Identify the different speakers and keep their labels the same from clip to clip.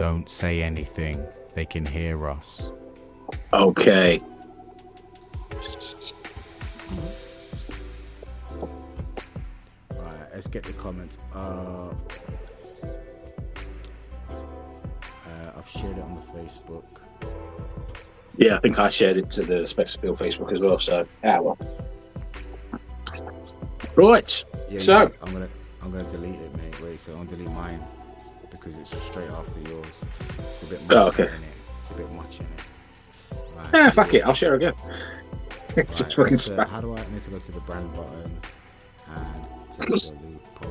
Speaker 1: Don't say anything. They can hear us.
Speaker 2: Okay.
Speaker 1: Right, let's get the comments up. I've shared it on the Facebook.
Speaker 2: Yeah, I think I shared it to the SPECSAPPEAL Facebook as well. So, well. Right.
Speaker 1: Yeah,
Speaker 2: so
Speaker 1: I'm gonna delete it, mate. Wait, so I'll delete mine because it's straight after yours. It's a bit much in it. It's a bit much in it. Right,
Speaker 2: fuck it. I'll share again.
Speaker 1: Right, how do I need to go to the brand button and take the loop off?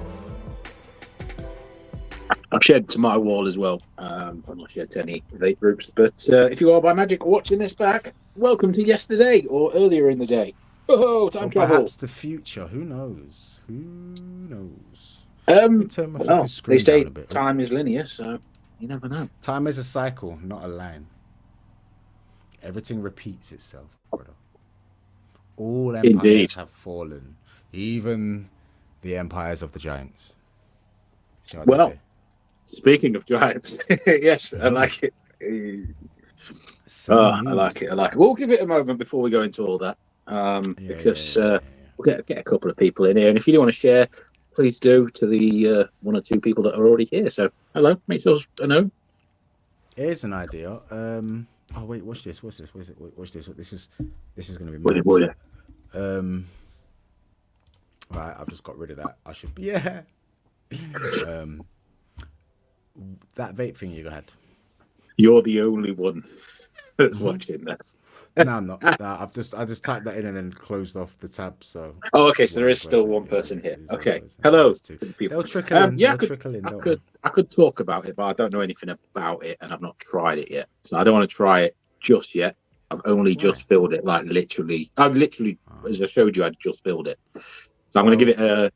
Speaker 2: I've shared to my wall as well. I've not shared to any vape groups, but if you are by magic watching this back, welcome to yesterday or earlier in the day. Oh, time travel.
Speaker 1: Perhaps the future. Who knows? Who knows? Turn my fucking screen
Speaker 2: they say
Speaker 1: down a bit.
Speaker 2: Time is linear, so you never know.
Speaker 1: Time is a cycle, not a line. Everything repeats itself, brother. All empires have fallen, even the empires of the giants.
Speaker 2: Well, speaking of giants, yes, I like it. I like it. We'll give it a moment before we go into all that, because we'll get a couple of people in here, and if you do want to share, please do to the one or two people that are already here. So, hello, make yourselves known.
Speaker 1: Here's an idea. Oh wait, watch this. Watch this. Watch this. This is going to be. Right, I've just got rid of that. I should be. Yeah. That vape thing you had.
Speaker 2: You're the only one that's watching that.
Speaker 1: No, I'm not. No, I just typed that in and then closed off the tab. So.
Speaker 2: Oh, okay. So there is still one person here. Okay. Hello to the people.
Speaker 1: They'll trickle in.
Speaker 2: Yeah, I could talk about it, but I don't know anything about it, and I've not tried it yet. So I don't want to try it just yet. I've only just filled it, like literally. As I showed you, I just filled it. So I'm going to give it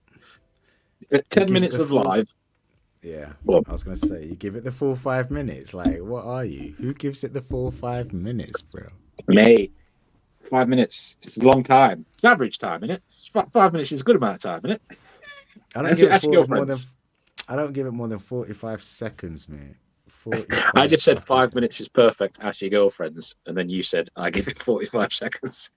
Speaker 2: a 10 minutes of live.
Speaker 1: Yeah, I was going to say, you give it the full 5 minutes. Like, what are you? Who gives it the full 5 minutes, bro?
Speaker 2: Mate, 5 minutes. It's a long time. It's average time, isn't it? 5 minutes is a good amount of time, isn't it?
Speaker 1: I don't give it more than 45 seconds, mate.
Speaker 2: I just said 5 minutes is perfect. Ask your girlfriends, and then you said I give it 45 seconds.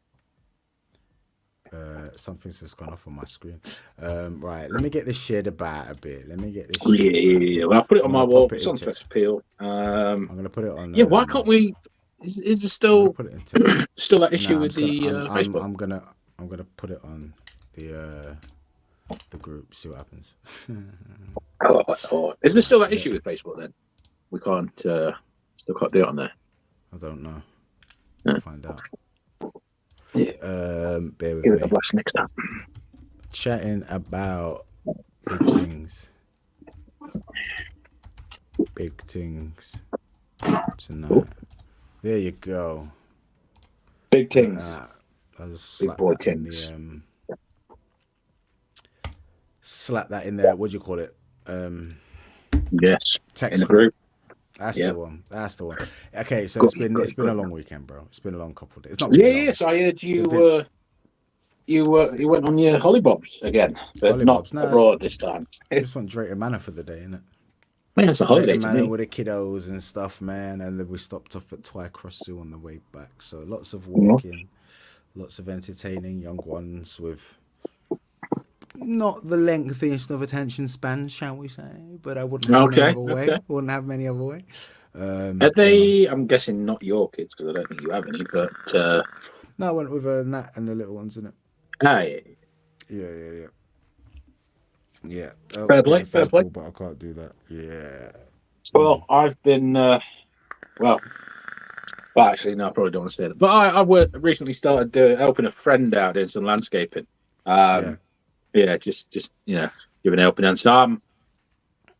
Speaker 1: Something's just gone off on my screen. Right, let me get this shared about a bit. Let me get this.
Speaker 2: Yeah. Well, I'll put it on my wall. It's on SPECSAPPEAL.
Speaker 1: I'm gonna put it on.
Speaker 2: Yeah, why can't we? Is there still still that issue with the Facebook?
Speaker 1: I'm gonna put it on the group. See what happens.
Speaker 2: Is there still that issue with Facebook then? We can't still can't do it on there.
Speaker 1: I don't know. I'll find out.
Speaker 2: Yeah.
Speaker 1: Bear with
Speaker 2: Give
Speaker 1: me.
Speaker 2: it a blast next time.
Speaker 1: Chatting about big things. Big things tonight. There you go.
Speaker 2: Big things.
Speaker 1: I'll just slap that in the slap that in there. What do you call it?
Speaker 2: Yes.
Speaker 1: Text
Speaker 2: in the group.
Speaker 1: That's the one. That's the one. Okay, so it's been a long weekend, bro. It's been a long couple of days. It's not
Speaker 2: yes, I heard you. You went on your hollybobs again, but not abroad this time.
Speaker 1: I just went Drayton Manor for the day, innit?
Speaker 2: Man, it's a holiday
Speaker 1: Drayton
Speaker 2: to me.
Speaker 1: Manor with the kiddos and stuff, man. And then we stopped off at Twycross Zoo on the way back. So lots of walking, lots of entertaining young ones with not the lengthiest of attention spans, shall we say? But I wouldn't have many other way. Wouldn't have many other way.
Speaker 2: Are they? I'm guessing not your kids because I don't think you have any. But
Speaker 1: no, I went with Nat and the little ones, innit?
Speaker 2: Ah, yeah.
Speaker 1: Yeah.
Speaker 2: Fair play.
Speaker 1: But I can't do that. Yeah.
Speaker 2: Well, I've been. Well, actually, no, I probably don't want to say that. But I recently started helping a friend out doing some landscaping. Yeah, just giving a helping hand. So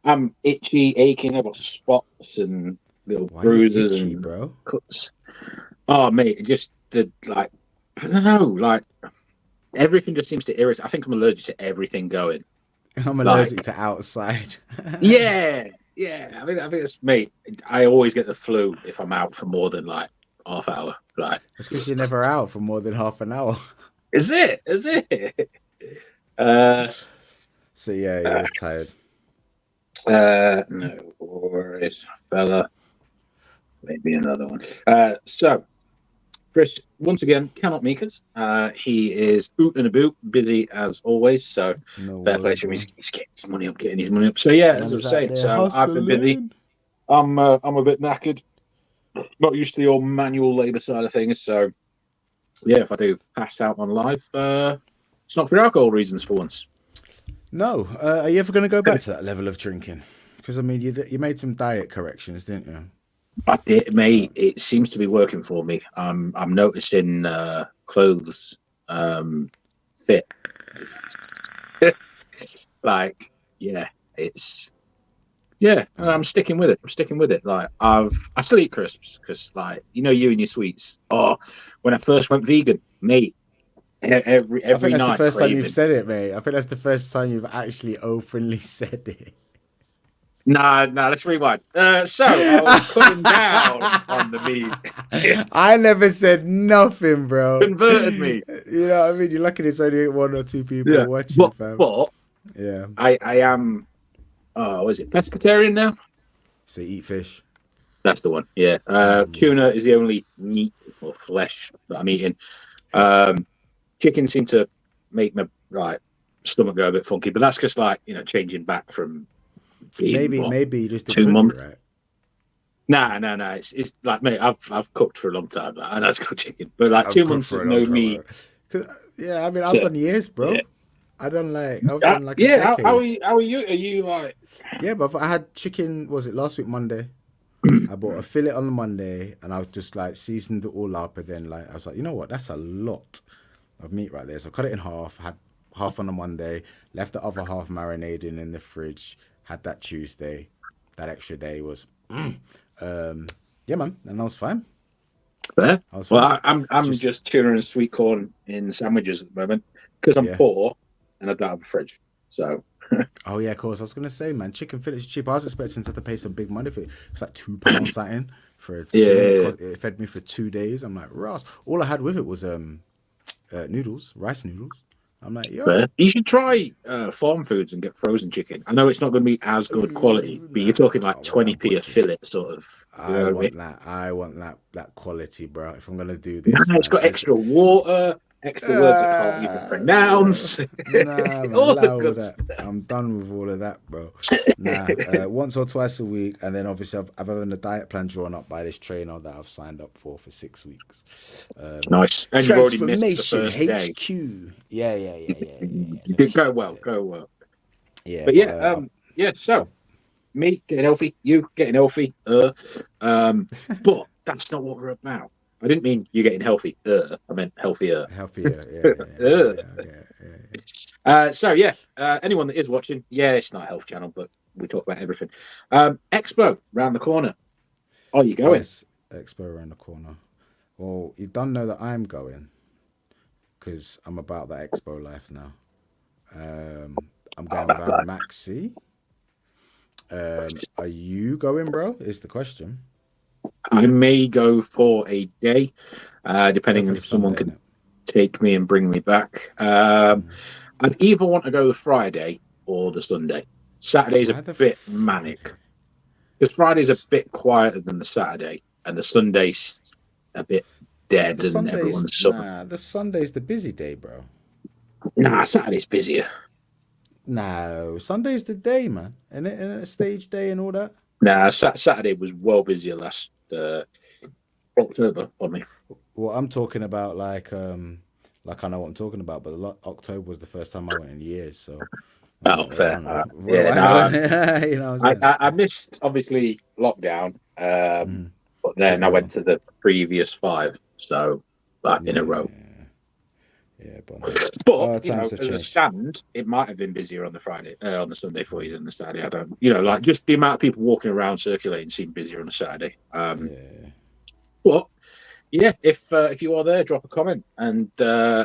Speaker 2: I'm itchy, aching. I've got spots and little bruises
Speaker 1: itchy,
Speaker 2: and
Speaker 1: bro?
Speaker 2: Cuts. Oh, mate, just I don't know, everything just seems to irritate. I think I'm allergic to everything going.
Speaker 1: I'm allergic to outside.
Speaker 2: yeah. I think it's me. I always get the flu if I'm out for more than half hour. Right.
Speaker 1: It's because you're never out for more than half an hour.
Speaker 2: Is it?
Speaker 1: So yeah, I was tired.
Speaker 2: No, or is fella, maybe another one. So Chris, once again, cannot make us. He is boot and a boot, busy as always. So
Speaker 1: No
Speaker 2: fair play
Speaker 1: worries,
Speaker 2: to him.
Speaker 1: man.
Speaker 2: He's getting his money up, getting his money up. So yeah, as I
Speaker 1: Man's
Speaker 2: was
Speaker 1: out
Speaker 2: saying,
Speaker 1: there
Speaker 2: so I've been busy.
Speaker 1: hustling.
Speaker 2: I'm a bit knackered. Not used to the old manual labour side of things. So yeah, if I do pass out on live, it's not for alcohol reasons for once.
Speaker 1: No, are you ever going to go back to that level of drinking? Because I mean, you made some diet corrections, didn't you?
Speaker 2: I did, mate. It seems to be working for me. I'm noticing clothes fit. Like, yeah, it's and I'm sticking with it. I'm sticking with it. Like, I still eat crisps because, like, you and your sweets. Oh, when I first went vegan, mate, every
Speaker 1: I think that's the
Speaker 2: night
Speaker 1: first time you've
Speaker 2: craving.
Speaker 1: said it, mate. I think that's the first time you've actually openly said it.
Speaker 2: Nah, let's rewind. So I was cutting down on the meat.
Speaker 1: I never said nothing, bro.
Speaker 2: Converted me.
Speaker 1: You know what I mean? You're lucky there's only one or two people
Speaker 2: Yeah,
Speaker 1: watching, fam.
Speaker 2: but
Speaker 1: Yeah.
Speaker 2: I am. Oh, is it pescatarian now?
Speaker 1: So you eat fish.
Speaker 2: That's the one. Yeah. Tuna is the only meat or flesh that I'm eating. Chicken seemed to make my stomach go a bit funky, but that's just changing back from being
Speaker 1: Maybe you just did
Speaker 2: 2
Speaker 1: cook
Speaker 2: months.
Speaker 1: it right.
Speaker 2: Nah. It's like, mate, I've cooked for a long time. I know to cook chicken, but like 2 months of no meat.
Speaker 1: Yeah, I mean, I've done years, bro.
Speaker 2: Yeah.
Speaker 1: I've done like a decade.
Speaker 2: How are you? Are you like?
Speaker 1: Yeah, but I had chicken. Was it last week Monday? I bought a fillet on the Monday, and I just like seasoned it all up, and then like I was like, you know what? That's a lot of meat right there. So I cut it in half. Had half on the Monday, left the other half marinating in the fridge. Had that Tuesday. That extra day was, yeah, man, and I was fine.
Speaker 2: Fair.
Speaker 1: I was
Speaker 2: Well,
Speaker 1: fine.
Speaker 2: I'm just tuna and sweet corn in sandwiches at the moment because I'm poor and I don't have a fridge. So.
Speaker 1: Oh yeah, of course. I was gonna say, man, chicken fillets is cheap. I was expecting to have to pay some big money for it. It's like £2 something for it. It fed me for 2 days. I'm like, Ross. All I had with it was noodles, rice noodles. I'm like, yo.
Speaker 2: Fair. You should try farm foods and get frozen chicken. I know it's not going to be as good quality, but you're talking like 20p a fillet, sort of.
Speaker 1: I want that quality, bro. If I'm gonna do this,
Speaker 2: It's got extra water, extra words I can't even pronounce.
Speaker 1: Nah, man,
Speaker 2: all the
Speaker 1: all
Speaker 2: good
Speaker 1: that.
Speaker 2: stuff.
Speaker 1: I'm done with all of that, bro. Nah, once or twice a week, and then obviously I've had a diet plan drawn up by this trainer that I've signed up for 6 weeks.
Speaker 2: Nice. And you've already missed the first day.
Speaker 1: HQ. Yeah.
Speaker 2: You did go well.
Speaker 1: Yeah,
Speaker 2: but So me getting healthy, you getting healthy. But that's not what we're about. I didn't mean you getting healthy. I meant healthier.
Speaker 1: Healthier. Yeah.
Speaker 2: Anyone that is watching, it's not a health channel, but we talk about everything. Expo round the corner. Are you going?
Speaker 1: Yes, Expo around the corner. Well, you don't know that I'm going because I'm about that Expo life now. I'm going with Aaron Maxi. Are you going, bro? Is the question.
Speaker 2: I may go for a day, depending if someone can take me and bring me back. I'd either want to go the Friday or the Sunday. Saturday's a bit manic. Because Friday's a bit quieter than the Saturday, and the Sunday's a bit dead, and everyone's summer.
Speaker 1: Nah, the Sunday's the busy day, bro.
Speaker 2: Nah, Saturday's busier.
Speaker 1: No, Sunday's the day, man. And a stage day and all that.
Speaker 2: Nah, Saturday was well busier last October on me.
Speaker 1: Well, I'm talking about like I know what I'm talking about, but October was the first time I went in years, so.
Speaker 2: Fair. I missed obviously lockdown, but then I went to the previous 5, so in a row.
Speaker 1: Yeah,
Speaker 2: but as a stand, it might have been busier on the Sunday for you than the Saturday. I don't, just the amount of people walking around circulating seemed busier on a Saturday. But yeah, if you are there, drop a comment, and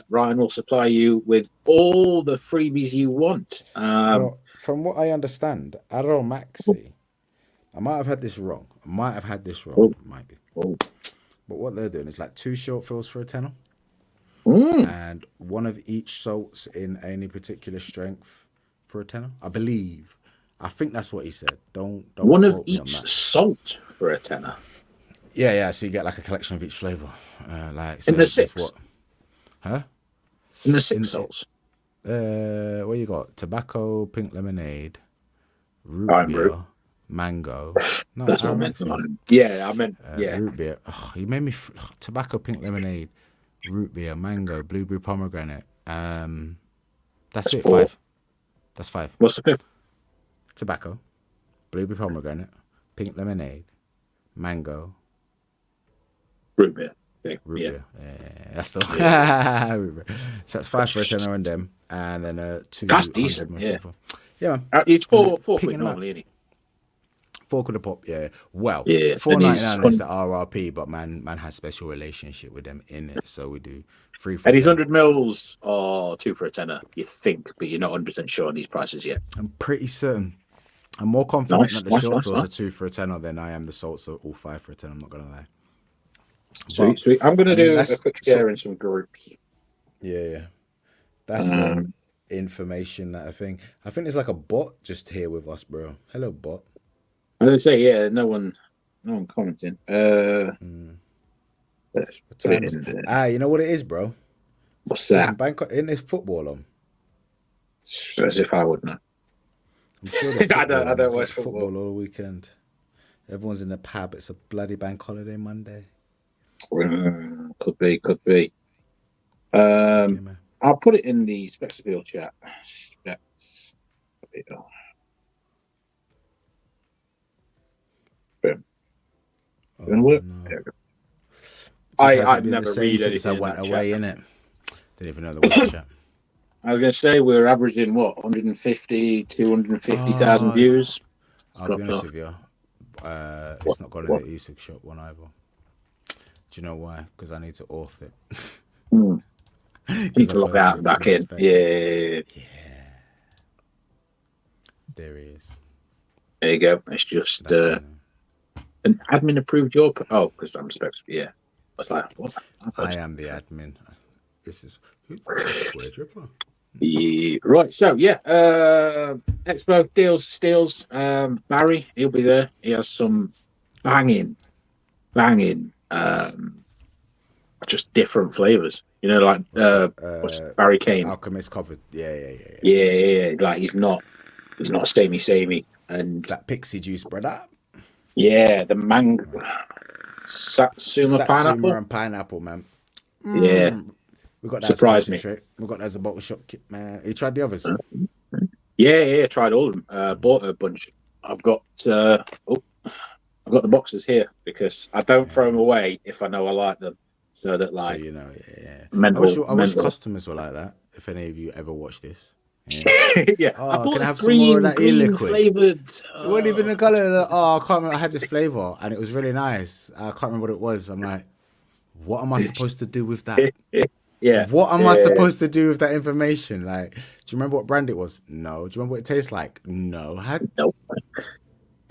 Speaker 2: Ryan will supply you with all the freebies you want.
Speaker 1: Well, from what I understand, Arrow Maxi, I might have had this wrong. It might be. But what they're doing is like 2 short fills for a tenner. And one of each salts in any particular strength for a tenner, I believe. I think that's what he said. Don't
Speaker 2: One of
Speaker 1: quote me on
Speaker 2: each
Speaker 1: that.
Speaker 2: salt for a tenner.
Speaker 1: Yeah. So you get like a collection of each flavor. Like
Speaker 2: In
Speaker 1: so,
Speaker 2: the
Speaker 1: there's
Speaker 2: six.
Speaker 1: what? Huh?
Speaker 2: In the six
Speaker 1: In
Speaker 2: salts.
Speaker 1: what you got? Tobacco, pink lemonade, root
Speaker 2: I'm root.
Speaker 1: beer, mango. No,
Speaker 2: That's what I meant.
Speaker 1: Araxi.
Speaker 2: Yeah, I meant yeah.
Speaker 1: Root beer. Oh, you made me tobacco, pink lemonade, root beer, mango, blueberry pomegranate. That's it.
Speaker 2: 4.
Speaker 1: 5. That's 5.
Speaker 2: What's the 5th?
Speaker 1: Tobacco, blueberry pomegranate, pink lemonade, mango,
Speaker 2: Root beer. Okay.
Speaker 1: root
Speaker 2: Yeah.
Speaker 1: beer. That's the one. Root beer. So that's 5 for a tenner on them, and then 200
Speaker 2: That's decent. Yeah.
Speaker 1: Yeah, man.
Speaker 2: It's four
Speaker 1: Picking
Speaker 2: quid
Speaker 1: them up.
Speaker 2: normally, isn't it?
Speaker 1: 4 quid a pop, yeah. Well,
Speaker 2: Yeah,
Speaker 1: $4.99 is the RRP, but man has special relationship with them in it, so we do 3 for
Speaker 2: And these
Speaker 1: 10.
Speaker 2: 100 mils are 2 for a tenner, you think, but you're not 100% sure on these prices yet.
Speaker 1: I'm pretty certain. I'm more confident that the
Speaker 2: Nice,
Speaker 1: short fills
Speaker 2: nice.
Speaker 1: are 2 for a tenner than I am the salts are all 5 for a tenner. I'm not gonna lie.
Speaker 2: Sweet. I'm going to do a quick share in some groups.
Speaker 1: Yeah. That's information that I think there's like a bot just here with us, bro. Hello, bot.
Speaker 2: I was going to say, yeah, no one commenting. Let's put it in there.
Speaker 1: You know what it is, bro?
Speaker 2: What's that?
Speaker 1: In this football on.
Speaker 2: As if I would know.
Speaker 1: I'm sure there's
Speaker 2: I
Speaker 1: football
Speaker 2: don't
Speaker 1: on.
Speaker 2: watch
Speaker 1: It's like
Speaker 2: football
Speaker 1: all weekend. Everyone's in the pub. It's a bloody bank holiday Monday.
Speaker 2: Could be. I'll put it in the SPECSAPPEAL chat. SPECSAPPEAL. Boom. Gonna work?
Speaker 1: No.
Speaker 2: There we go.
Speaker 1: I've
Speaker 2: never read anything
Speaker 1: since I went
Speaker 2: in that
Speaker 1: away,
Speaker 2: chat.
Speaker 1: innit? Didn't even know there was a chat.
Speaker 2: I was going to say we're averaging what 150, 250,000 views.
Speaker 1: I'll be honest with you. It's not gone in the e-cig shop one either. Do you know why? Because I need to auth it.
Speaker 2: Need to log out and back in. Yeah.
Speaker 1: There he is.
Speaker 2: There you go. It's just an admin approved your. Because I'm SPECSAPPEAL. Yeah. I was like, what?
Speaker 1: I am the admin. This is who's the square dripper?
Speaker 2: Yeah, right, so Expo steals. Barry, he'll be there. He has some banging, just different flavors. You know, like what's Barry Kane?
Speaker 1: Alchemist covered.
Speaker 2: Yeah. Like he's not samey, and
Speaker 1: that pixie juice, brother.
Speaker 2: Yeah, the mango, Satsuma pineapple
Speaker 1: and pineapple, man.
Speaker 2: Yeah.
Speaker 1: We got that
Speaker 2: Surprised
Speaker 1: as a concentrate. We got that as a bottle shop kit, man. You tried the others?
Speaker 2: Yeah, tried all of them. Bought a bunch. I've got the boxes here because I don't throw them away if I know I like them. So that
Speaker 1: so you know,
Speaker 2: I
Speaker 1: wish customers were like that. If any of you ever watch this,
Speaker 2: yeah.
Speaker 1: Oh,
Speaker 2: I bought
Speaker 1: can I have
Speaker 2: green,
Speaker 1: some more of that
Speaker 2: e-liquid flavored.
Speaker 1: It wasn't even the color. I can't remember. I had this flavor and it was really nice. I can't remember what it was. I'm like, what am I supposed to do with that?
Speaker 2: Yeah.
Speaker 1: What am I supposed to do with that information? Like, do you remember what brand it was? No. Do you remember what it tastes like? No.
Speaker 2: Nope.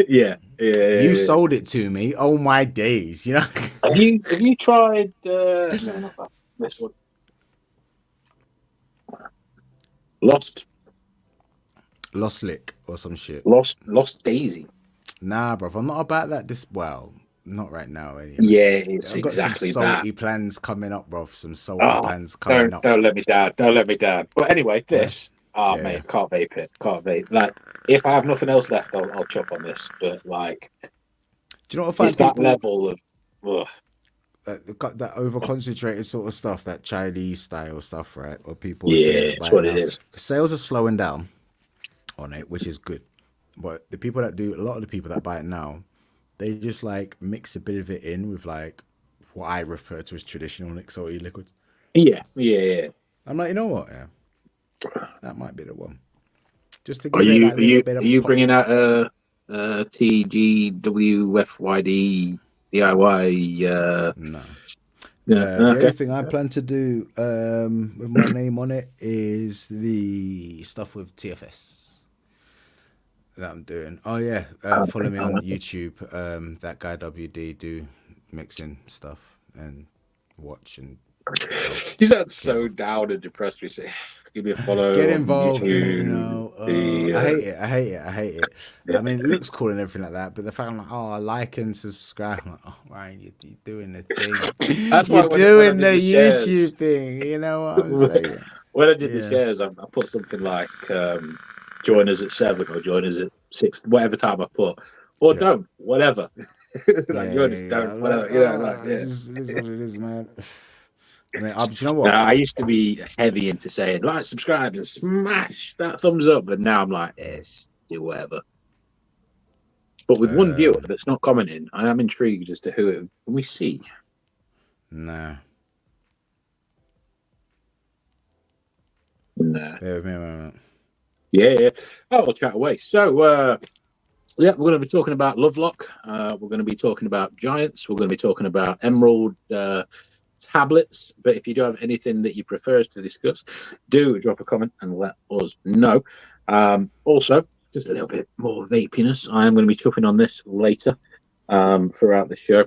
Speaker 2: Yeah.
Speaker 1: You sold it to me. Oh my days. You know.
Speaker 2: Have you tried? No, not that. This one.
Speaker 1: Lost Lick or some shit.
Speaker 2: Lost Daisy.
Speaker 1: Nah, bro. I'm not about that. Not right now. Anyway.
Speaker 2: Yeah, it's
Speaker 1: I've got
Speaker 2: exactly
Speaker 1: some salty
Speaker 2: that.
Speaker 1: plans coming up, bro. Some salty plans coming up.
Speaker 2: Don't let me down. But anyway, this. Mate, can't vape it. Can't vape. Like, if I have nothing else left, I'll chop on this. But like,
Speaker 1: do you know what I find?
Speaker 2: It's that level of.
Speaker 1: That over concentrated sort of stuff, that Chinese style stuff, right? Or people
Speaker 2: it's what it is.
Speaker 1: Sales are slowing down on it, which is good. But a lot of the people that buy it now, they just like mix a bit of it in with like what I refer to as traditional exotic liquids.
Speaker 2: Yeah.
Speaker 1: I'm like, you know what? Yeah, that might be the one. Just to give
Speaker 2: Are you bringing out a TGWFYD DIY?
Speaker 1: No.
Speaker 2: Yeah.
Speaker 1: The only thing I plan to do with my name on it is the stuff with TFS that I'm doing. Oh yeah, follow me on YouTube. That guy WD do mixing stuff and watch and.
Speaker 2: You sound so down and depressed. We say. give me a follow
Speaker 1: Get
Speaker 2: on
Speaker 1: involved in it, you
Speaker 2: YouTube.
Speaker 1: know. I hate it. I hate it. I hate it. I mean, it looks cool and everything like that, but the fact I'm like, oh, I like and subscribe. I'm like, oh, Ryan, you're doing the thing.
Speaker 2: That's why
Speaker 1: You're
Speaker 2: when I
Speaker 1: doing
Speaker 2: did
Speaker 1: the
Speaker 2: the
Speaker 1: YouTube
Speaker 2: shares,
Speaker 1: thing. You know what I'm saying?
Speaker 2: when I did the
Speaker 1: Yeah.
Speaker 2: shares, I put something like join us at 7 or join us at 6, whatever time I put, or
Speaker 1: Yeah.
Speaker 2: don't, whatever. Like join us,
Speaker 1: Yeah.
Speaker 2: don't,
Speaker 1: I'm like,
Speaker 2: whatever.
Speaker 1: oh, just it is what it is, man. I mean, do you know what?
Speaker 2: Now, I used to be heavy into saying like, subscribe and smash that thumbs up, but now I'm like, do whatever. But with one viewer that's not commenting, I am intrigued as to who it can we see.
Speaker 1: Nah.
Speaker 2: Nah.
Speaker 1: Bear with me a moment.
Speaker 2: Yeah. Oh, we'll chat away. So, yeah, we're going to be talking about Lovelock. We're going to be talking about Giants. We're going to be talking about Emerald tablets. But if you do have anything that you prefer us to discuss, do drop a comment and let us know. Also, just a little bit more vapiness. I am going to be chuffing on this later throughout the show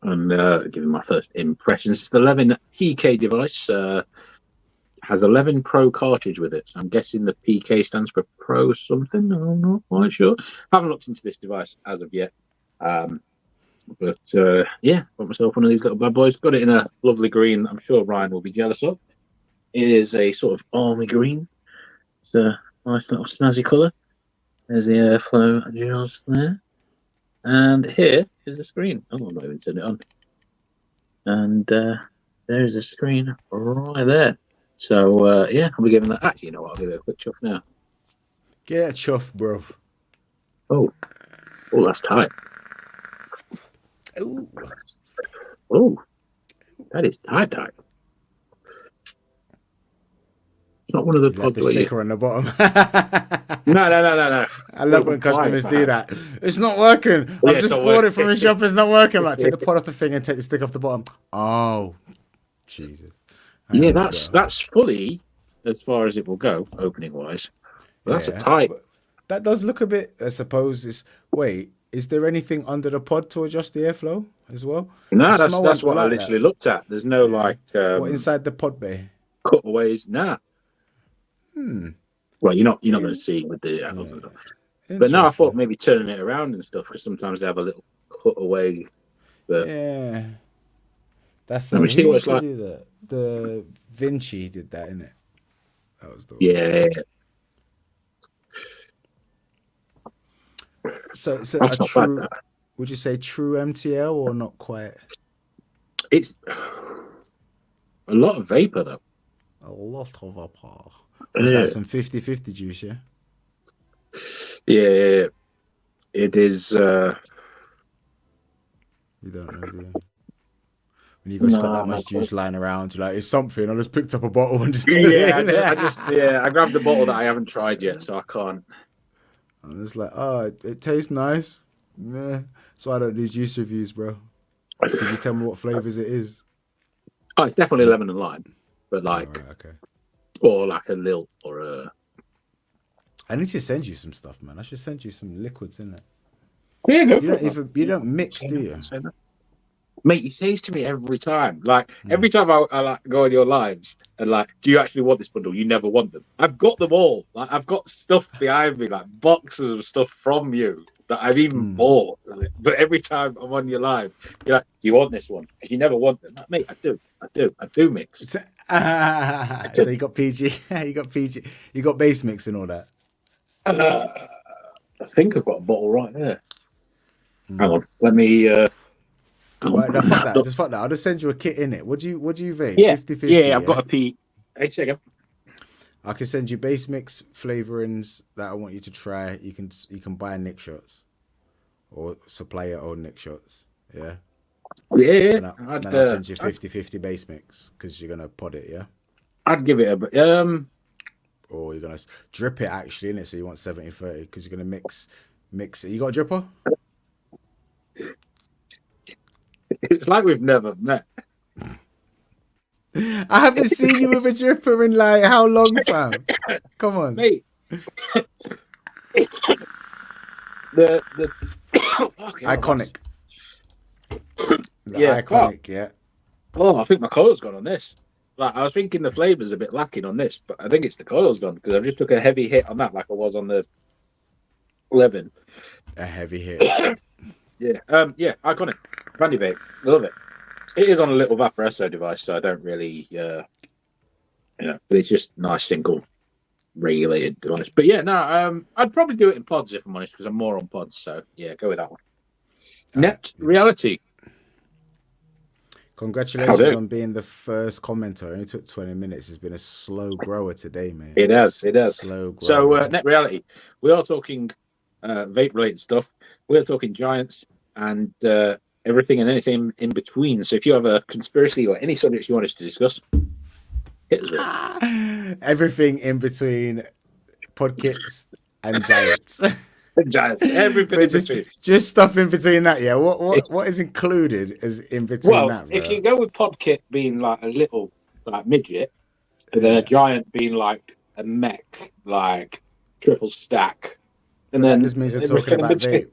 Speaker 2: and giving my first impressions. It's the 11 PK device. Has 11 Pro cartridge with it. So I'm guessing the PK stands for Pro something. I'm not quite sure. Haven't looked into this device as of yet. But yeah, got myself one of these little bad boys. Got it in a lovely green. I'm sure Ryan will be jealous of. It is a sort of army green. It's a nice little snazzy colour. There's the airflow adjust there. And here is the screen. Oh, I'm not even turning it on. And there's the screen right there. So, yeah, I'll be giving that. Actually, you know what? I'll give it a quick chuff now.
Speaker 1: Get a chuff, bro.
Speaker 2: Oh, that's tight.
Speaker 1: Ooh.
Speaker 2: Oh, that is tight. It's not one of the
Speaker 1: Left
Speaker 2: pods
Speaker 1: the
Speaker 2: where you...
Speaker 1: sticker on the bottom.
Speaker 2: No.
Speaker 1: I love when customers do that. It's not working. I've just bought it from a shop. It's not working. I'm like, take the pod off the thing and take the stick off the bottom. Oh, Jesus.
Speaker 2: Yeah, that's fully as far as it will go, opening wise. But that's a tight.
Speaker 1: That does look a bit. I suppose is. Wait, is there anything under the pod to adjust the airflow as well?
Speaker 2: No, that's what I literally looked at. There's no like.
Speaker 1: What inside the pod bay?
Speaker 2: Cutaways, nah. Well, you're not going to see with the angles and stuff. But no, I thought maybe turning it around and stuff because sometimes they have a little cutaway. But
Speaker 1: yeah, that's.
Speaker 2: Let me see what it's like.
Speaker 1: The Vinci did that, innit? That was the one.
Speaker 2: Yeah.
Speaker 1: So it's a true. Would you say true MTL or not quite?
Speaker 2: It's a lot of vapor though.
Speaker 1: A lot of vapor. Is that some 50-50 juice, yeah?
Speaker 2: Yeah, it is.
Speaker 1: You don't know, do you? When you guys got that much juice lying around, you're like, it's something. I just picked up a bottle and just put it in.
Speaker 2: I grabbed a bottle that I haven't tried yet, so I can't.
Speaker 1: And it's like, oh, it tastes nice. Meh. So I don't do juice reviews, bro. Could you tell me what flavors it is?
Speaker 2: Oh, it's definitely lemon and lime, but like,
Speaker 1: okay.
Speaker 2: Or like a lilt or a.
Speaker 1: I need to send you some stuff, man. I should send you some liquids, innit?
Speaker 2: Yeah, go for
Speaker 1: it. You don't mix, do you?
Speaker 2: Mate, you say this to me every time. Like every time I like go on your lives and like, do you actually want this bundle? You never want them. I've got them all. Like I've got stuff behind me, like boxes of stuff from you that I've even bought. Like, but every time I'm on your live, you're like, do you want this one? And you never want them. Like, mate, I do mix.
Speaker 1: So you got PG, you got base mix and all that.
Speaker 2: I think I've got a bottle right there. Hang on, let me.
Speaker 1: Right, no, fuck that. Just fuck that. I'll just send you a kit in it. What do you vape?
Speaker 2: Yeah,
Speaker 1: 50-50,
Speaker 2: yeah. I've got a P. Hey, second.
Speaker 1: I can send you base mix flavorings that I want you to try. You can buy Nick shots or supply your own Nick shots. Yeah.
Speaker 2: Yeah.
Speaker 1: And I'll send you 50-50 base mix because you're gonna pod it. Yeah.
Speaker 2: I'd give it a bit.
Speaker 1: Or you're gonna drip it actually in it, so you want 70-30 because you're gonna mix it. You got a dripper?
Speaker 2: It's like we've never met.
Speaker 1: I haven't seen you with a dripper in like how long, fam? Come on,
Speaker 2: mate. the
Speaker 1: iconic.
Speaker 2: Iconic,
Speaker 1: yeah.
Speaker 2: Oh, I think my collar's gone on this. Like I was thinking the flavour's a bit lacking on this, but I think it's the coil's gone because I've just took a heavy hit on that, like I was on the 11.
Speaker 1: A heavy hit.
Speaker 2: Yeah, iconic. Brandy vape, I love it. It is on a little Vaporesso device, so I don't really, but it's just nice single regulated device. But yeah, no, I'd probably do it in pods if I'm honest, because I'm more on pods. So yeah, go with that one. Net reality.
Speaker 1: Congratulations on being the first commenter. It only took 20 minutes. It's been a slow grower today, man.
Speaker 2: It has.
Speaker 1: Slow grower.
Speaker 2: So net reality. We are talking vape related stuff. We are talking giants and everything and anything in between. So if you have a conspiracy or any subjects you want us to discuss, hit us with.
Speaker 1: Everything in between podkits and giants.
Speaker 2: Giants, everything in between.
Speaker 1: Just stuff in between that, yeah. What is included is in between that, bro?
Speaker 2: If you go with podkit being like a little like midget, but then a giant being like a mech, like triple stack, and then
Speaker 1: this means we're talking about vape.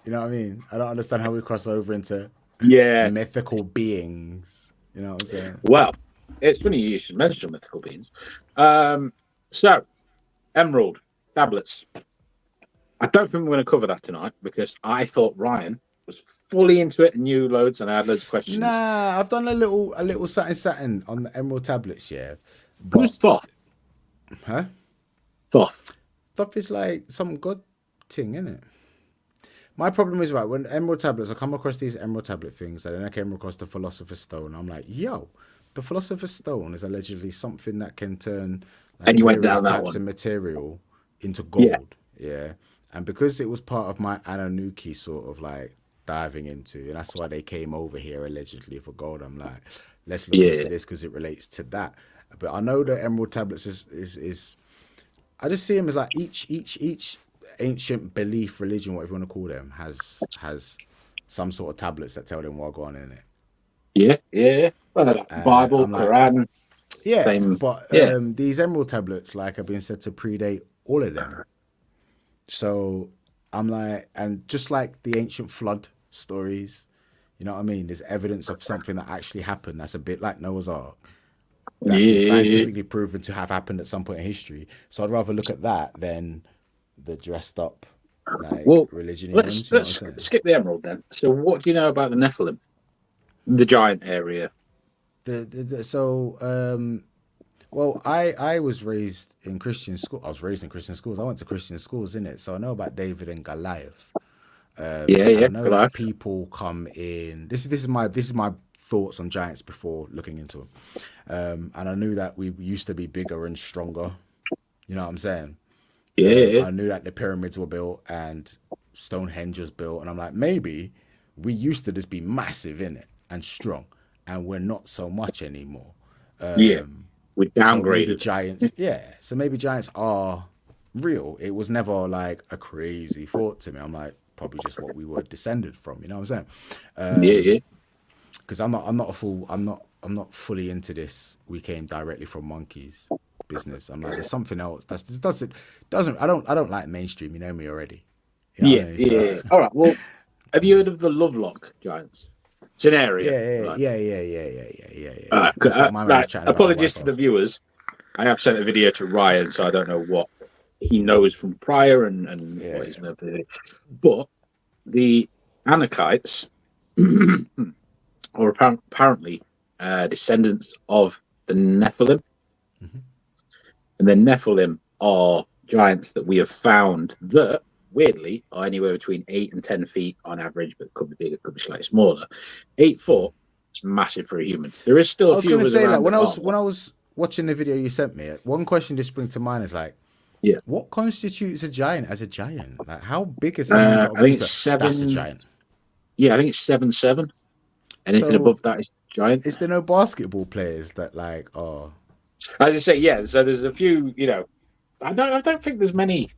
Speaker 1: You know what I mean? I don't understand how we cross over into mythical beings. You know what I'm saying?
Speaker 2: Well, it's funny you should mention mythical beings. So, Emerald tablets. I don't think we're going to cover that tonight because I thought Ryan was fully into it and knew loads, and I had loads of questions.
Speaker 1: Nah, I've done a little satin on the Emerald tablets, yeah.
Speaker 2: Who's Thoth?
Speaker 1: Huh?
Speaker 2: Thoth
Speaker 1: is like some good thing, isn't it? My problem is, right, when Emerald tablets, I come across these Emerald tablet things, and then I came across the Philosopher's Stone. I'm like, yo, the Philosopher's Stone is allegedly something that can turn like,
Speaker 2: and you went down that
Speaker 1: types
Speaker 2: one.
Speaker 1: of material into gold. Yeah. And because it was part of my Anunnaki sort of like diving into, and that's why they came over here allegedly for gold. I'm like, let's look into this because it relates to that. But I know the Emerald tablets is I just see them as like each ancient belief, religion, whatever you want to call them, has some sort of tablets that tell them what going on in it.
Speaker 2: Yeah. Well, Bible, Quran.
Speaker 1: Yeah, but these Emerald tablets like have been said to predate all of them. So I'm like, and just like the ancient flood stories, you know what I mean? There's evidence of something that actually happened. That's a bit like Noah's Ark. That's been scientifically proven to have happened at some point in history. So I'd rather look at that than the dressed up like religion.
Speaker 2: Let's skip the Emerald then. So what do you know about the Nephilim, the giant area?
Speaker 1: Well, I was raised in Christian school. I was raised in Christian schools. I went to Christian schools, innit? So I know about David and Goliath. I know that people come in. This is my thoughts on giants before looking into them. And I knew that we used to be bigger and stronger. You know what I'm saying? I knew that the pyramids were built and Stonehenge was built, and I'm like, maybe we used to just be massive in it and strong, and we're not so much anymore.
Speaker 2: We downgraded. So maybe
Speaker 1: giants, so maybe giants are real. It was never like a crazy thought to me. I'm like, probably just what we were descended from. You know what I'm saying? Because I'm not fully into this. We came directly from monkeys business. I'm like, there's something else that doesn't. I don't like mainstream. You know me already. You know what I mean?
Speaker 2: All right. Well, have you heard of the Lovelock giants? It's an area. Apologies to the viewers. I have sent a video to Ryan, so I don't know what he knows from prior and what he's known for. But the Anakites are apparently descendants of the Nephilim. Mm-hmm. And the Nephilim are giants that we have found that, weirdly, are anywhere between 8 and 10 feet on average, but could be bigger, could be slightly smaller. 8 foot is massive for a human. There is still a few. I was going to say that
Speaker 1: when I was watching the video you sent me, one question just sprang to mind is like, what constitutes a giant as a giant? Like, how big is something?
Speaker 2: I think it's 7. That's a giant. Yeah, I think it's 7'7". Anything above that is giant.
Speaker 1: Is there no basketball players that like are?
Speaker 2: I just say So there's a few. You know, I don't think there's many.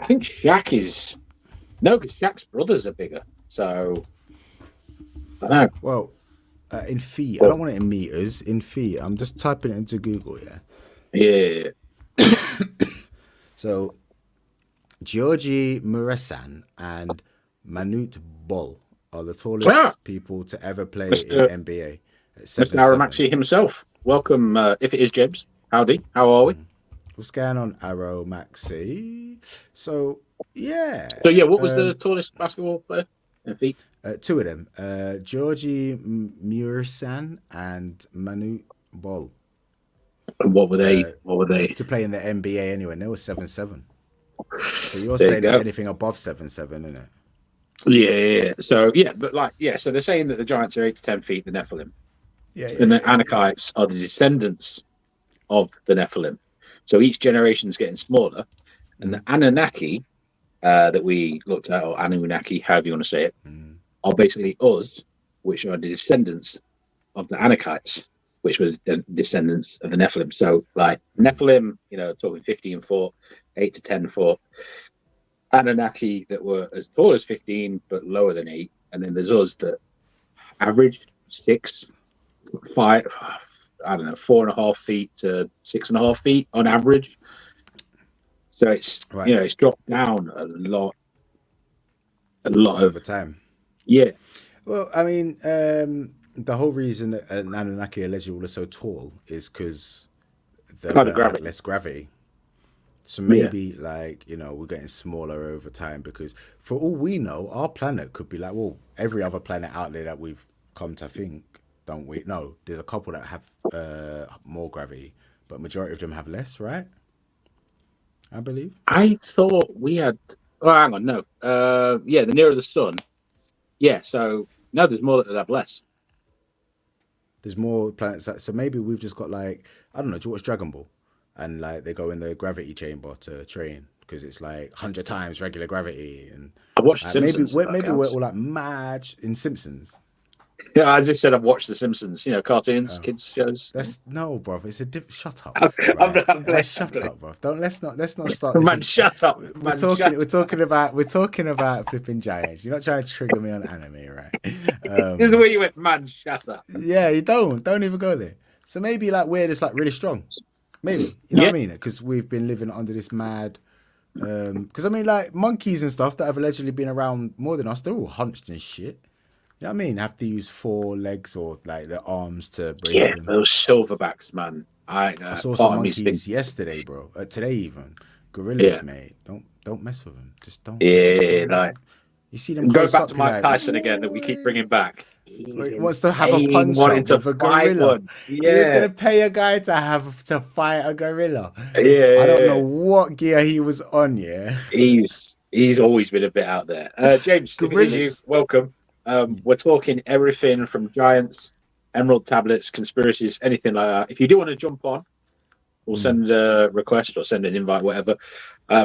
Speaker 2: I think Shaq is because Shaq's brothers are bigger. So I don't know.
Speaker 1: Well, in feet, I don't want it in meters. In feet, I'm just typing it into Google.
Speaker 2: Yeah.
Speaker 1: So, Georgi Muresan and Manute Bol are the tallest people to ever play in NBA. It's
Speaker 2: Mr.
Speaker 1: 7-7.
Speaker 2: Aramaxi himself. Welcome, if it is James. Howdy. How are we?
Speaker 1: What's going on, Arrow Maxi? So yeah,
Speaker 2: So yeah, what was the tallest basketball player in feet?
Speaker 1: two of them, Georgie Mursan and Manu Bol,
Speaker 2: And what were they? What were they?
Speaker 1: to play in the NBA anyway. And they were 7-7. So you're
Speaker 2: There you
Speaker 1: saying it's
Speaker 2: go.
Speaker 1: anything above 7-7, isn't it?
Speaker 2: Yeah. So yeah, but like yeah, so they're saying that the giants are 8 to 10 feet, the Nephilim,
Speaker 1: Yeah,
Speaker 2: and the
Speaker 1: yeah.
Speaker 2: Anakites are the descendants of the Nephilim. So each generation is getting smaller, and the Anunnaki that we looked at, or Anunnaki, however you want to say it, are basically us, which are the descendants of the Anakites, which were the descendants of the Nephilim. So, like Nephilim, talking 15 foot, 8 to 10 foot. Anunnaki that were as tall as 15 but lower than 8. And then there's us that average 6, 5, I don't know, 4.5 feet to 6.5 feet on average. So it's
Speaker 1: Right.
Speaker 2: it's dropped down a lot
Speaker 1: Over
Speaker 2: of
Speaker 1: time.
Speaker 2: yeah.
Speaker 1: Well, I mean, the whole reason that an Anunnaki allegedly was so tall is because the
Speaker 2: Kind of
Speaker 1: planet had
Speaker 2: gravity.
Speaker 1: less gravity. So
Speaker 2: Yeah.
Speaker 1: maybe we're getting smaller over time, because for all we know, our planet could be like, well, every other planet out there that we've come to think, don't we? No, there's a couple that have more gravity, but majority of them have less, right? I believe.
Speaker 2: I thought we had. Oh, hang on, no. Yeah, the nearer the sun. Yeah, so no, there's more that have less.
Speaker 1: There's more planets so maybe we've just got like, I don't know, do you watch Dragon Ball? And like they go in the gravity chamber to train because it's like 100 times regular gravity, and
Speaker 2: I watched
Speaker 1: like maybe
Speaker 2: Simpsons. If that
Speaker 1: maybe we're
Speaker 2: counts.
Speaker 1: all like mad in Simpsons.
Speaker 2: Yeah, I just said I've watched The Simpsons. Cartoons, kids shows.
Speaker 1: That's no, bro. It's a shut up,
Speaker 2: I'm,
Speaker 1: right?
Speaker 2: I'm, I'm,
Speaker 1: Shut up, bro. Don't let's not start this.
Speaker 2: Man, shut up.
Speaker 1: We're
Speaker 2: Man,
Speaker 1: talking.
Speaker 2: shut
Speaker 1: We're talking about flipping giants. You're not trying to trigger me on anime, right?
Speaker 2: This is the way you went, man, shut up.
Speaker 1: Yeah, you don't even go there. So maybe like we're just like really strong. Maybe you know
Speaker 2: Yeah,
Speaker 1: what I mean? Because we've been living under this mad. Because I mean, like monkeys and stuff that have allegedly been around more than us, they're all hunched and shit. You know what I mean? Have to use 4 legs or like their arms to brace
Speaker 2: yeah,
Speaker 1: them.
Speaker 2: those silverbacks, man.
Speaker 1: I saw some
Speaker 2: Part of me thinks,
Speaker 1: monkeys yesterday, bro. Today even.
Speaker 2: yeah,
Speaker 1: Gorillas, mate. Don't mess with them. Just don't. Just
Speaker 2: yeah,
Speaker 1: don't.
Speaker 2: like
Speaker 1: You see them
Speaker 2: going
Speaker 1: close
Speaker 2: back to
Speaker 1: up, you're
Speaker 2: Mike
Speaker 1: like,
Speaker 2: Tyson again that we keep bringing back. He's
Speaker 1: he wants to have a
Speaker 2: insane,
Speaker 1: punch
Speaker 2: wanting
Speaker 1: up
Speaker 2: to
Speaker 1: with a
Speaker 2: fight
Speaker 1: gorilla.
Speaker 2: one.
Speaker 1: He was
Speaker 2: Yeah,
Speaker 1: gonna pay a guy to fight a gorilla. I don't know
Speaker 2: yeah.
Speaker 1: what gear he was on. Yeah,
Speaker 2: He's always been a bit out there. James, if it is you,
Speaker 1: gorillas.
Speaker 2: welcome. We're talking everything from giants, emerald tablets, conspiracies, anything like that. If you do want to jump on, we'll send a request or send an invite, whatever.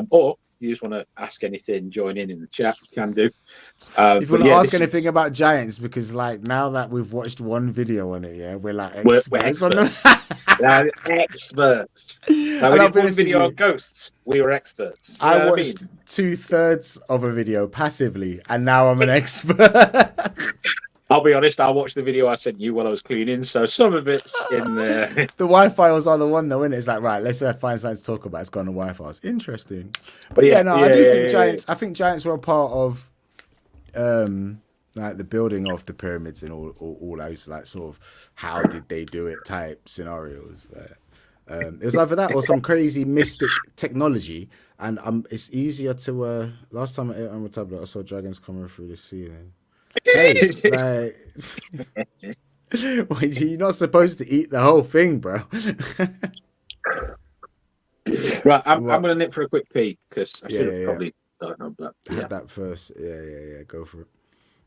Speaker 2: Or if you just want to ask anything, join in the chat, you can do.
Speaker 1: If you
Speaker 2: But
Speaker 1: want to
Speaker 2: yeah,
Speaker 1: ask
Speaker 2: this
Speaker 1: anything
Speaker 2: is
Speaker 1: about giants, because like now that we've watched one video on it, yeah, we're like
Speaker 2: we're
Speaker 1: experts on them.
Speaker 2: experts. Experts. Like we
Speaker 1: And I'll
Speaker 2: did
Speaker 1: be
Speaker 2: one
Speaker 1: honest with
Speaker 2: video on
Speaker 1: you,
Speaker 2: ghosts. We were experts. You
Speaker 1: I
Speaker 2: know what I mean?
Speaker 1: watched 2/3 of a video passively, and now I'm an expert.
Speaker 2: I'll be honest, I watched the video I sent you while I was cleaning, so some of it's in there.
Speaker 1: The Wi-Fi was on the one though, innit? It's like, right, let's find something to talk about. It's gone on Wi-Fi. It's interesting. But yeah,
Speaker 2: Yeah,
Speaker 1: no, I
Speaker 2: yeah,
Speaker 1: do
Speaker 2: yeah,
Speaker 1: think
Speaker 2: yeah, yeah.
Speaker 1: giants. I think giants were a part of like the building of the pyramids and all those like sort of how did they do it type scenarios. It was either that or some crazy mystic technology. And it's easier to. Last time I ate on my tablet, I saw dragons coming through the ceiling. Hey, like, you're not supposed to eat the whole thing, bro.
Speaker 2: Right, I'm
Speaker 1: What?
Speaker 2: going to nip for a quick pee because I
Speaker 1: Yeah,
Speaker 2: should have
Speaker 1: yeah, yeah.
Speaker 2: probably done on that. Yeah.
Speaker 1: Had that first. Yeah, yeah, yeah. Go for it.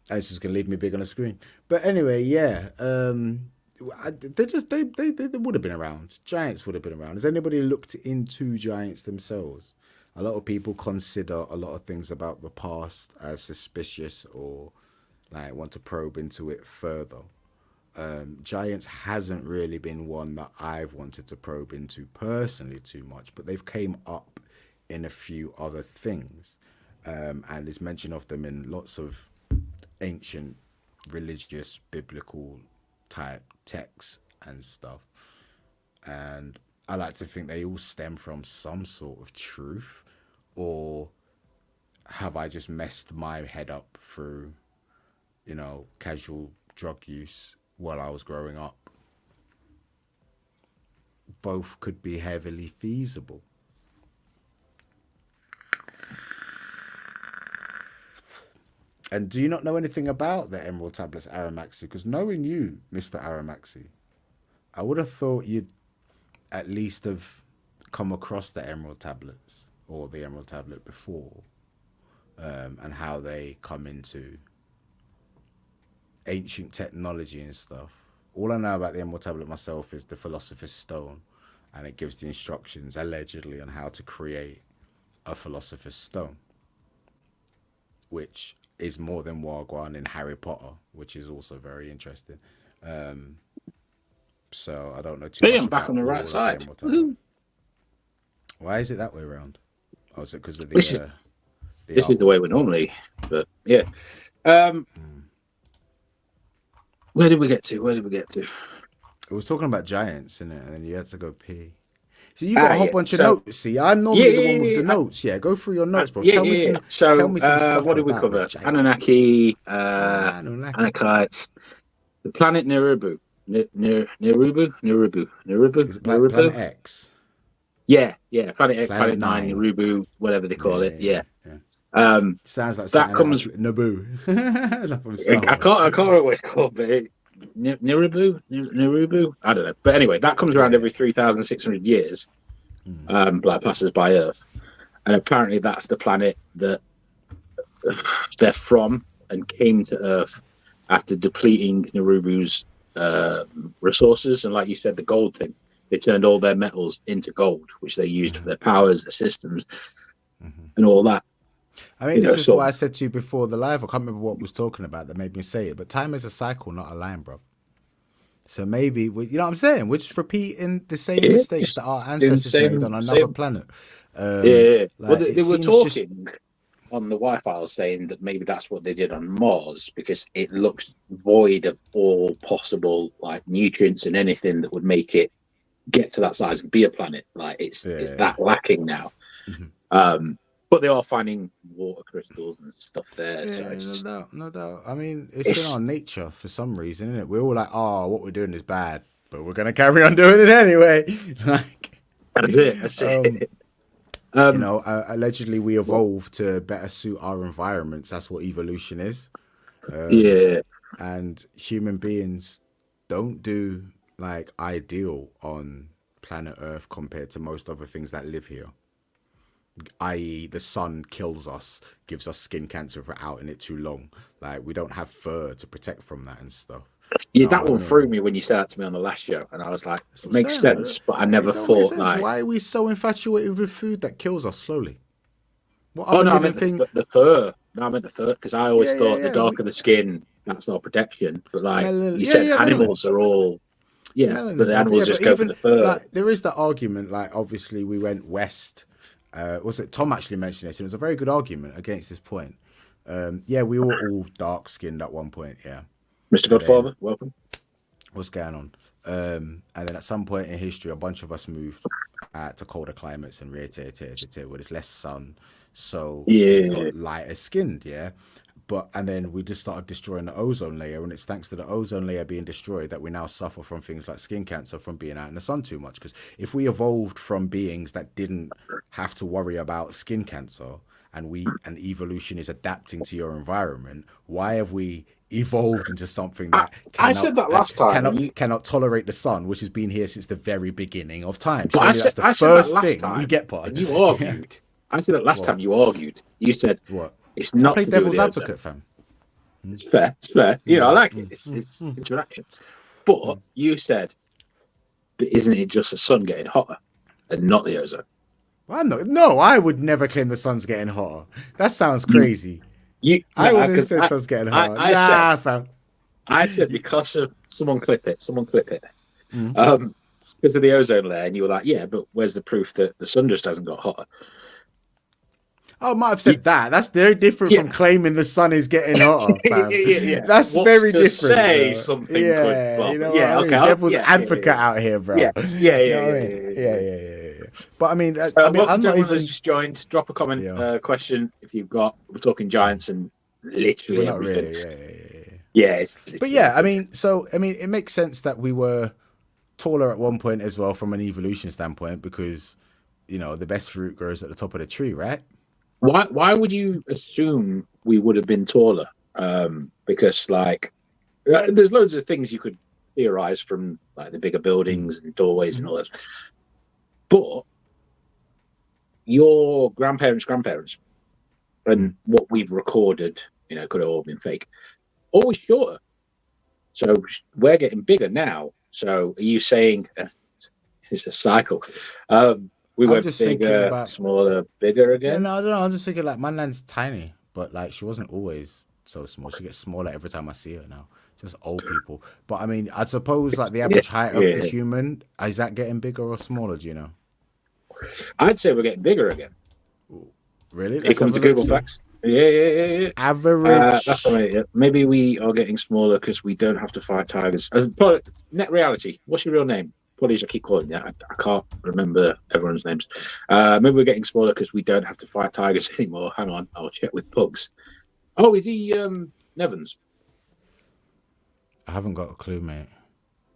Speaker 1: And it's just gonna leave me big on the screen. But anyway, yeah. They would have been around. Giants would have been around. Has anybody looked into giants themselves? A lot of people consider a lot of things about the past as suspicious or like want to probe into it further. Giants hasn't really been one that I've wanted to probe into personally too much, but they've came up in a few other things, and there's mention of them in lots of ancient religious biblical type texts and stuff. And I like to think they all stem from some sort of truth, or have I just messed my head up through casual drug use while I was growing up. Both could be heavily feasible. And do you not know anything about the Emerald Tablets, Aramaxi? Because knowing you, Mr. Aramaxi, I would have thought you'd at least have come across the Emerald Tablets or the Emerald Tablet before, and how they come into ancient technology and stuff. All I know about the Emerald Tablet myself is the Philosopher's Stone, and it gives the instructions, allegedly, on how to create a Philosopher's Stone, which is more than Wagwan in Harry Potter, which is also very interesting. So I don't know too much
Speaker 2: I'm back
Speaker 1: about
Speaker 2: on the
Speaker 1: all
Speaker 2: right
Speaker 1: of
Speaker 2: side.
Speaker 1: Emerald Tablet. Why is it that way around? Oh, is it because of the
Speaker 2: This is the way we normally. But yeah. Where did we get to?
Speaker 1: We was talking about giants, innit? And then you had to go pee. So you got a whole bunch of notes. See, I'm normally the one with the notes. Yeah, go through your notes, bro. Tell me some stuff.
Speaker 2: What did we cover? Anunnaki, Anakites, the planet Nerubu. Nerubu.
Speaker 1: Is it Planet X?
Speaker 2: Yeah, Planet X, Planet 9, Nerubu, whatever they call it. Yeah.
Speaker 1: Sounds like
Speaker 2: that comes
Speaker 1: Naboo.
Speaker 2: I can't remember what it's called, but Nerubu. I don't know. But anyway, that comes around every 3,600 years. Like passes by Earth, and apparently that's the planet that they're from and came to Earth after depleting Nerubu's resources. And like you said, the gold thing, they turned all their metals into gold, which they used for their powers, their systems, and all that.
Speaker 1: I mean, this is what I said to you before the live. I can't remember what I was talking about that made me say it, but time is a cycle, not a line, bro. So maybe, you know what I'm saying? We're just repeating the same mistakes that our ancestors made on another planet.
Speaker 2: Like, well, they were talking on the Wi-Fi saying that maybe that's what they did on Mars, because it looks void of all possible like nutrients and anything that would make it get to that size and be a planet. Like it's that lacking now. But they are finding water crystals and stuff there.
Speaker 1: Yeah, so no doubt. I mean, it's in our nature for some reason, isn't it? We're all like, oh, what we're doing is bad, but we're going to carry on doing it anyway. Like,
Speaker 2: that's it.
Speaker 1: You know, allegedly we evolved to better suit our environments. That's what evolution is. And human beings don't do like ideal on planet Earth compared to most other things that live here. I.e., the sun kills us, gives us skin cancer if we're out in it too long. Like, we don't have fur to protect from that and stuff.
Speaker 2: Yeah, that one threw me when you said that to me on the last show, and I was like, it makes sense, but I never thought like,
Speaker 1: why are we so infatuated with food that kills us slowly?
Speaker 2: I meant the fur. No, I meant the fur, because I always thought the darker the skin, that's not protection. But like you said, animals are all. Yeah, but the animals just go for the fur.
Speaker 1: Like, there is the argument, like, obviously we went west. Was it Tom actually mentioned this? It was a very good argument against this point. We were all dark skinned at one point. Yeah,
Speaker 2: Mr. Godfather, welcome.
Speaker 1: What's going on? And then at some point in history, a bunch of us moved to colder climates and where there's less sun, so we got lighter skinned. Yeah, and then we just started destroying the ozone layer, and it's thanks to the ozone layer being destroyed that we now suffer from things like skin cancer from being out in the sun too much. Because if we evolved from beings that didn't have to worry about skin cancer, and evolution is adapting to your environment, why have we evolved into something that
Speaker 2: I said that last time
Speaker 1: cannot tolerate the sun, which has been here since the very beginning of time?
Speaker 2: But
Speaker 1: that's the first thing we get part.
Speaker 2: You argued. I said that last time. You argued. You said
Speaker 1: what?
Speaker 2: It's not
Speaker 1: play devil's advocate, fam.
Speaker 2: It's fair. Yeah, I like it. It's interaction. But you said, but isn't it just the sun getting hotter and not the ozone?
Speaker 1: Well, I would never claim the sun's getting hotter. That sounds crazy. I wouldn't say the sun's getting hotter. Fam.
Speaker 2: I said because of someone clip it. Because of the ozone layer, and you were like, yeah, but where's the proof that the sun just hasn't got hotter?
Speaker 1: I might have said that. That's very different from claiming the sun is getting hotter. Fam. That's very different.
Speaker 2: Say something.
Speaker 1: Yeah,
Speaker 2: good,
Speaker 1: you know what I mean? Devil's advocate out here, bro. Yeah. But I mean, I'm not even
Speaker 2: just joined. Drop a comment, question if you've got. We're talking giants and literally everything.
Speaker 1: Really,
Speaker 2: Yeah, it's
Speaker 1: But yeah, I
Speaker 2: ridiculous.
Speaker 1: mean, it makes sense that we were taller at one point as well from an evolution standpoint because the best fruit grows at the top of the tree, right?
Speaker 2: Why would you assume we would have been taller? Because like there's loads of things you could theorize from like the bigger
Speaker 1: Mm.
Speaker 2: buildings and doorways and
Speaker 1: Mhm.
Speaker 2: all that. But your grandparents
Speaker 1: Mm.
Speaker 2: and what we've recorded, could have all been fake. Always shorter. So we're getting bigger now. So are you saying it's a cycle? We
Speaker 1: I'm
Speaker 2: went
Speaker 1: just thinking
Speaker 2: bigger,
Speaker 1: about
Speaker 2: smaller, bigger
Speaker 1: yeah,
Speaker 2: again.
Speaker 1: no, I don't know. I'm just thinking like my nan's tiny, but like she wasn't always so small. She gets smaller every time I see her now. Just old people. But I mean, I suppose like the
Speaker 2: Yeah,
Speaker 1: average height of the
Speaker 2: yeah.
Speaker 1: human is that getting bigger or smaller? Do you know?
Speaker 2: I'd say we're getting bigger again.
Speaker 1: Really?
Speaker 2: Here
Speaker 1: Let's
Speaker 2: comes
Speaker 1: have a
Speaker 2: the
Speaker 1: look.
Speaker 2: Google
Speaker 1: See,
Speaker 2: facts. Yeah. That's
Speaker 1: average.
Speaker 2: something. Yeah. Maybe we are getting smaller because we don't have to fight tigers. Net reality. What's your real name? Apologies, I keep calling you. I can't remember everyone's names. Maybe we're getting smaller because we don't have to fight tigers anymore. Hang on, I'll check with Pugs. Oh, is he Nevans?
Speaker 1: I haven't got a clue, mate.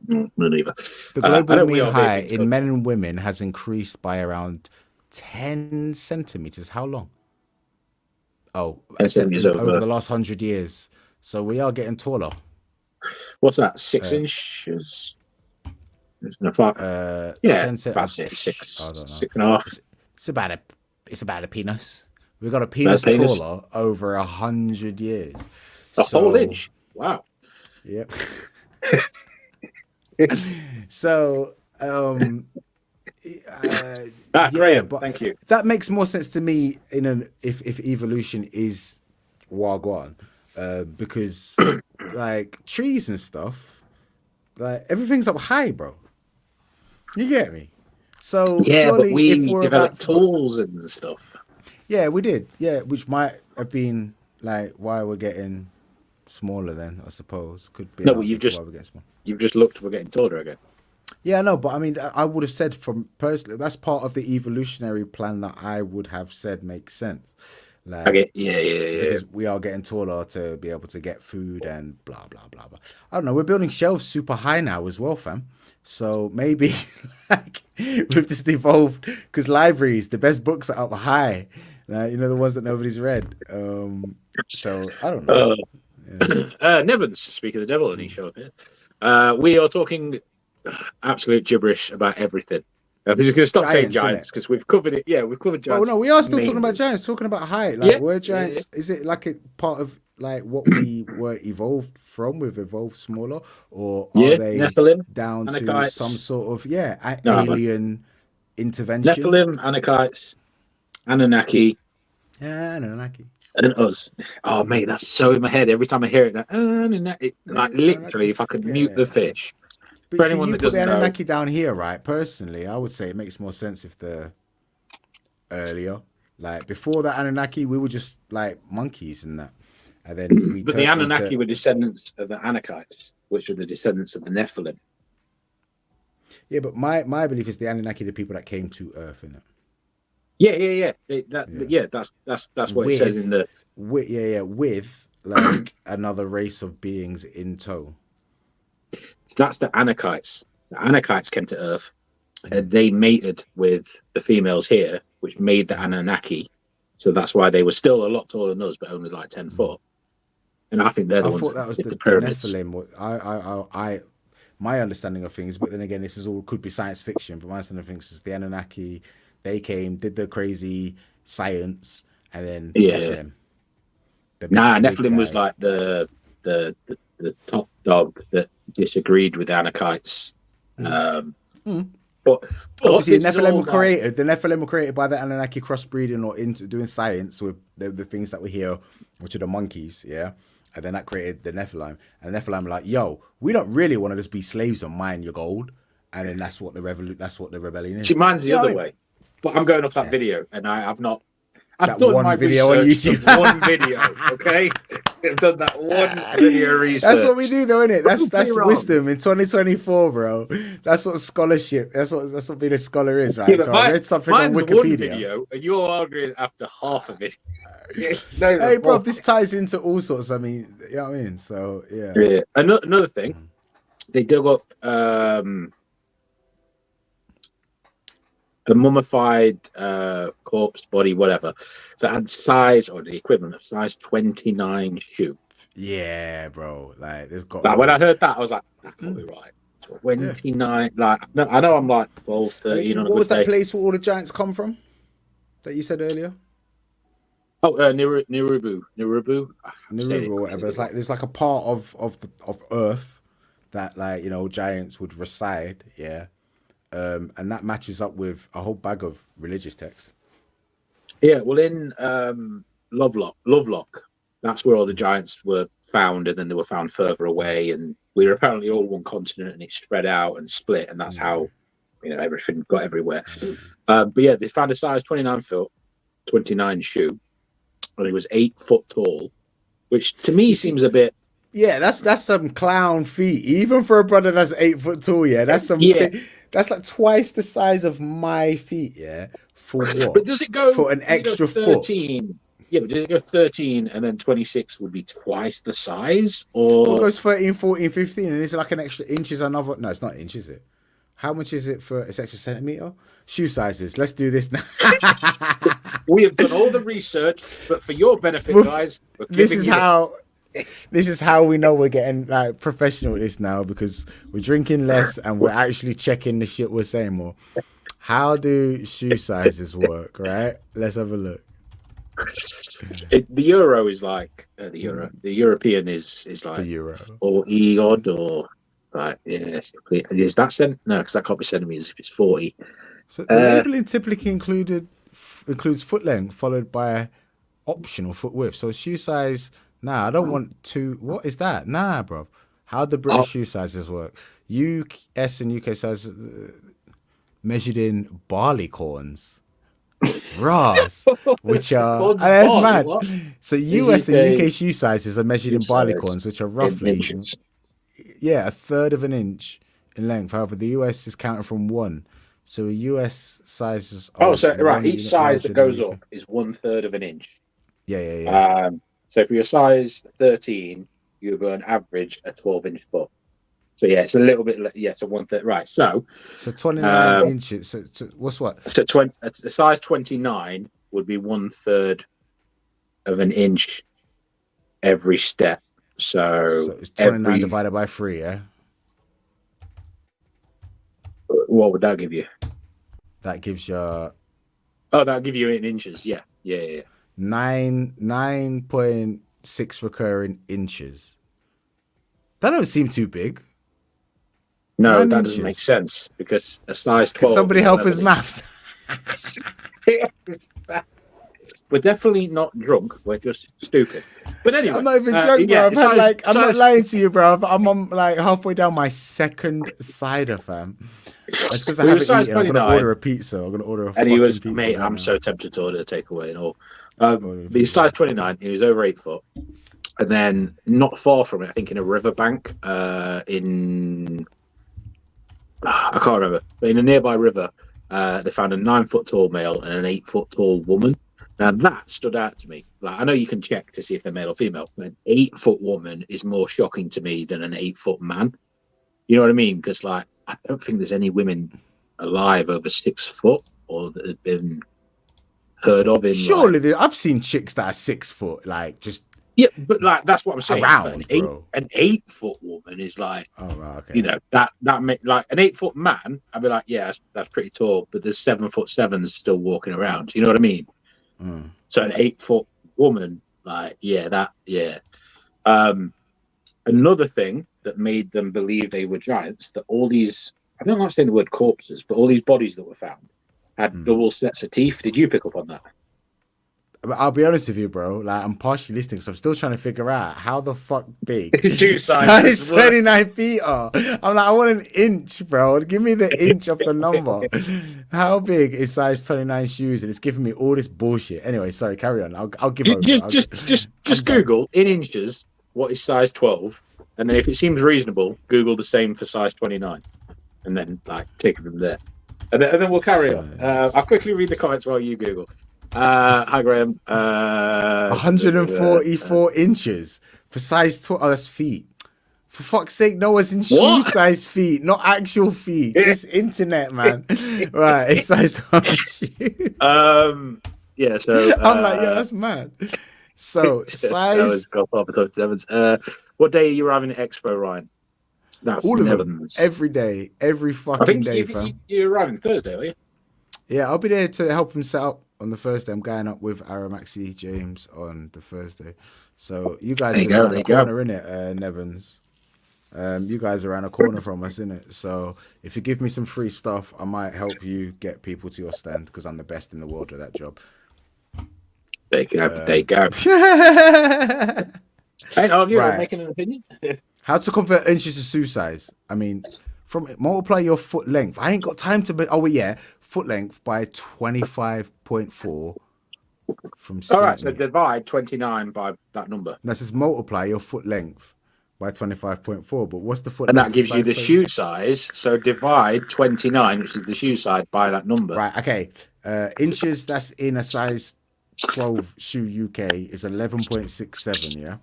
Speaker 2: No, me neither.
Speaker 1: The
Speaker 2: I
Speaker 1: global
Speaker 2: know we
Speaker 1: mean
Speaker 2: are big
Speaker 1: height
Speaker 2: in
Speaker 1: in
Speaker 2: scope.
Speaker 1: men and women has increased by around 10 centimeters. How long? Oh, I
Speaker 2: 10
Speaker 1: said
Speaker 2: centimeters
Speaker 1: over
Speaker 2: over.
Speaker 1: the last 100 years. So we are getting taller.
Speaker 2: What's that? Six
Speaker 1: Uh,
Speaker 2: inches? It's not far.
Speaker 1: uh,
Speaker 2: Yeah,
Speaker 1: 10 cent.
Speaker 2: that's it.
Speaker 1: I don't know.
Speaker 2: Six and a half.
Speaker 1: It's it's about a it's about a penis. We got a
Speaker 2: Bad
Speaker 1: penis
Speaker 2: penis.
Speaker 1: taller over 100 years.
Speaker 2: A whole
Speaker 1: So
Speaker 2: inch. Wow.
Speaker 1: yep. So yeah,
Speaker 2: Graham,
Speaker 1: but
Speaker 2: thank you.
Speaker 1: that makes more sense to me in an if evolution is wagwan, because like trees and stuff, like everything's up high, bro. You get me? So
Speaker 2: Yeah, but
Speaker 1: surely if
Speaker 2: we
Speaker 1: we're
Speaker 2: developed
Speaker 1: about, but
Speaker 2: tools and stuff.
Speaker 1: yeah, we did, yeah, which might have been like why we're getting smaller. Then I suppose could be an
Speaker 2: No, but
Speaker 1: answer to why we're getting small.
Speaker 2: you've just looked. We're getting taller again.
Speaker 1: Yeah, no, but I mean, I would have said from personally, that's part of the evolutionary plan that I would have said makes sense.
Speaker 2: I
Speaker 1: Like,
Speaker 2: get. Yeah.
Speaker 1: because we are getting taller to be able to get food and blah, blah, blah, blah. I don't know. We're building shelves super high now as well, fam. So maybe like we've just evolved because libraries, the best books are up high. The ones that nobody's read. So I don't know.
Speaker 2: Uh,
Speaker 1: Yeah.
Speaker 2: Nevans, speak of the devil, and he showed up here. We are talking absolute gibberish about everything. We're just going to stop saying
Speaker 1: Giants, innit?
Speaker 2: giants because we've covered it. Yeah, we've covered
Speaker 1: Well,
Speaker 2: giants
Speaker 1: no, we are still talking about
Speaker 2: mainly.
Speaker 1: giants, talking about height. Like,
Speaker 2: Yeah,
Speaker 1: were
Speaker 2: yeah.
Speaker 1: giants, is it like a part of like what we were evolved from? We've evolved smaller, or are
Speaker 2: Yeah,
Speaker 1: they
Speaker 2: Nephilim,
Speaker 1: down to some
Speaker 2: Anakites.
Speaker 1: sort of,
Speaker 2: No, man.
Speaker 1: alien intervention?
Speaker 2: Nephilim, Anakites, Anunnaki,
Speaker 1: Yeah, no, Nike.
Speaker 2: and us. Oh, mate, that's so in my head every time I hear it. Like literally, if I could mute the
Speaker 1: Yeah.
Speaker 2: fish.
Speaker 1: But you
Speaker 2: For
Speaker 1: see,
Speaker 2: anyone
Speaker 1: you
Speaker 2: that
Speaker 1: put the
Speaker 2: doesn't know,
Speaker 1: Anunnaki down here, right? Personally, I would say it makes more sense if the earlier, like before the Anunnaki, we were just like monkeys and that. And then we
Speaker 2: but the
Speaker 1: turned into
Speaker 2: Anunnaki were descendants of the Anakites, which were the descendants of the Nephilim.
Speaker 1: yeah, but my belief is the Anunnaki, the people that came to Earth, innit?
Speaker 2: Yeah.
Speaker 1: Yeah.
Speaker 2: That's what it says in
Speaker 1: With,
Speaker 2: the.
Speaker 1: with like another race of beings in tow.
Speaker 2: That's the Anakites. The Anakites came to Earth, and they mated with the females here, which made the Anunnaki. So that's why they were still a lot taller than us, but only like 10 foot. And I think they're the
Speaker 1: I
Speaker 2: ones
Speaker 1: thought
Speaker 2: that
Speaker 1: that was
Speaker 2: did the
Speaker 1: the
Speaker 2: pyramids.
Speaker 1: Nephilim. My understanding of things, but then again, this is all could be science fiction. But my understanding of things is the Anunnaki. They came, did the crazy science, and then
Speaker 2: Yeah.
Speaker 1: Nephilim,
Speaker 2: Nah,
Speaker 1: the big
Speaker 2: Nephilim was
Speaker 1: guys.
Speaker 2: like the top dog that disagreed with the Anakites.
Speaker 1: Mm.
Speaker 2: Um, but
Speaker 1: Obviously,
Speaker 2: this is all like
Speaker 1: The Nephilim were created by the Anunnaki crossbreeding or into doing science with the things that we hear, which are the monkeys, yeah. And then that created the Nephilim. And the Nephilim were like, "Yo, we don't really want to just be slaves and mine your gold." And then that's what the rebellion
Speaker 2: see,
Speaker 1: is.
Speaker 2: mine's the
Speaker 1: You know
Speaker 2: other
Speaker 1: what I mean?
Speaker 2: way. But I'm going off that
Speaker 1: Yeah.
Speaker 2: video, and I've not. I've done
Speaker 1: one
Speaker 2: my
Speaker 1: video on
Speaker 2: research.
Speaker 1: YouTube.
Speaker 2: One video, okay? I've done that one video research.
Speaker 1: That's what we do, though, isn't it? That's
Speaker 2: wrong.
Speaker 1: wisdom in 2024, bro. That's what scholarship. That's what being a scholar is, right?
Speaker 2: Yeah, but
Speaker 1: so I read something on
Speaker 2: mine's
Speaker 1: Wikipedia.
Speaker 2: one video, and you're arguing after half of it.
Speaker 1: Hey, bro, this ties into all sorts. I mean, you know what I mean? So yeah.
Speaker 2: Yeah. Another thing, they dug up a mummified corpse body, whatever, that had size or the equivalent of size 29 shoe.
Speaker 1: Yeah, bro. Like, there's got.
Speaker 2: Like, when I heard that, I was like, that can't be right. 29. Yeah. Like, no, I know I'm like 12, 13 on a
Speaker 1: What was
Speaker 2: good
Speaker 1: that
Speaker 2: day.
Speaker 1: place where all the giants come from? That you said earlier?
Speaker 2: Oh, Nirubu,
Speaker 1: Nirubu or whatever. It's like there's like a part of Earth that, like, you know, giants would reside. Yeah. And that matches up with a whole bag of religious texts.
Speaker 2: Yeah, well, in Lovelock, that's where all the giants were found, and then they were found further away, and we were apparently all one continent, and it spread out and split, and that's how, you know, everything got everywhere. But yeah, they found a size 29 foot, 29 shoe, and it was 8 foot tall, which to me seems a bit.
Speaker 1: Yeah, that's some clown feet, even for a brother that's 8 foot tall. Yeah, that's some. Big, that's like twice the size of my feet. Yeah, for what?
Speaker 2: But does it go
Speaker 1: for an extra
Speaker 2: 13? Foot? Yeah, but does it go 13 and then 26 would be twice the size? Or
Speaker 1: it goes 13, 14, 15, and it's like an extra inch is another. No, it's not inch, is it? How much is it for it's extra centimeter? Shoe sizes. Let's do this now.
Speaker 2: We have done all the research, but for your benefit, guys,
Speaker 1: this is how we know we're getting like professional with this now, because we're drinking less and we're actually checking the shit we're saying more. How do shoe sizes work? Right? Let's have a look.
Speaker 2: The euro is like the euro. The European is like
Speaker 1: the euro
Speaker 2: 40 odd, or like is that no, because that can't be centimeters if it's 40.
Speaker 1: So the labeling typically includes foot length followed by optional foot width. So shoe size. Nah, I don't want to. What is that? Nah, bro. How do British shoe sizes work? US and UK size measured in barley corns. Ras, which are that's mad. What? So US and UK shoe sizes are measured in barley corns, which are roughly a third of an inch in length. However, the US is counted from 1. So US sizes.
Speaker 2: Each size that goes up is 1/3 of an inch.
Speaker 1: Yeah.
Speaker 2: So if you're a size 13, you'll go an average a 12-inch foot. So yeah, it's a little bit. So 1/3. Right. So
Speaker 1: 29 inches. So what's what?
Speaker 2: So a size 29 would be 1/3 of an inch every step. So
Speaker 1: it's 29 divided by 3. Yeah.
Speaker 2: What would that give you?
Speaker 1: That gives you.
Speaker 2: That'll give you in inches. Yeah.
Speaker 1: 9.6 recurring inches. That don't seem too big.
Speaker 2: No, that doesn't make sense, because a size 12.
Speaker 1: Somebody help his maths.
Speaker 2: We're definitely not drunk. We're just stupid. But anyway,
Speaker 1: I'm not even drunk, bro. I'm not lying to you, bro. I'm on like halfway down my second cider, fam. That's because I haven't eaten. I'm gonna order a pizza. I'm gonna order a fucking pizza.
Speaker 2: Mate, I'm so tempted to order a takeaway and all. But he's size 29. He was over 8 foot. And then not far from it, I think in a riverbank in... I can't remember. But in a nearby river, they found a 9 foot tall male and an 8 foot tall woman. Now that stood out to me. Like, I know you can check to see if they're male or female, but an 8 foot woman is more shocking to me than an 8 foot man. You know what I mean? Because like, I don't think there's any women alive over 6 foot or that have been heard of in.
Speaker 1: Surely, I've seen chicks that are 6 foot, like just.
Speaker 2: Yeah, but like that's what I'm saying.
Speaker 1: Around,
Speaker 2: an 8 foot woman is like,
Speaker 1: okay.
Speaker 2: You know, that like an 8 foot man. I'd be like, yeah, that's pretty tall, but there's 7'7" still walking around. You know what I mean? So an 8 foot woman, like, another thing that made them believe they were giants, that all these, I don't like saying the word corpses, but all these bodies that were found had double sets of teeth. Did you pick up on that?
Speaker 1: I'll be honest with you, bro. Like, I'm partially listening, so I'm still trying to figure out how the fuck big
Speaker 2: Shoe
Speaker 1: size
Speaker 2: sizes.
Speaker 1: 29 feet are. I'm like, I want an inch, bro. Give me the inch of the number. How big is size 29 shoes? And it's giving me all this bullshit. Anyway, sorry, carry on. I'll give over. I'm
Speaker 2: Just
Speaker 1: done.
Speaker 2: Google in inches what is size 12, and then if it seems reasonable, Google the same for size 29, and then like take it from there. And then we'll carry on. I'll quickly read the comments while you Google. Hi Graham.
Speaker 1: 144 inches for size 12. Oh, that's feet. For fuck's sake, no one's in shoe
Speaker 2: What?
Speaker 1: size feet, not actual feet. This internet, man. Right, it's size 12 shoes.
Speaker 2: Yeah. So
Speaker 1: I'm like, yeah, that's mad. So size.
Speaker 2: What day are you arriving at Expo, Ryan? That's
Speaker 1: All of
Speaker 2: Netherlands.
Speaker 1: them, every day, every
Speaker 2: I
Speaker 1: fucking
Speaker 2: think
Speaker 1: day, fam.
Speaker 2: you're arriving Thursday, are you?
Speaker 1: Yeah, I'll be there to help him set up on the Thursday. I'm going up with Aramaxi James on the Thursday. So you guys are around the corner, innit, Nevans? You guys are around a corner from us, innit? So if you give me some free stuff, I might help you get people to your stand because I'm the best in the world at that job.
Speaker 2: There you go. There you go. Ain't arguing,
Speaker 1: Right.
Speaker 2: making an opinion.
Speaker 1: How to convert inches to shoe size? I mean, from multiply your foot length. I ain't got time to. Foot length by 25.4 from.
Speaker 2: All right, so divide 29 by that number.
Speaker 1: That says multiply your foot length by 25.4. But what's the foot?
Speaker 2: And
Speaker 1: length
Speaker 2: that gives you the
Speaker 1: 20?
Speaker 2: shoe size. So divide 29, which is the shoe size, by that number.
Speaker 1: Right. Okay. Inches. That's in a size 12 shoe UK is 11.67. Yeah.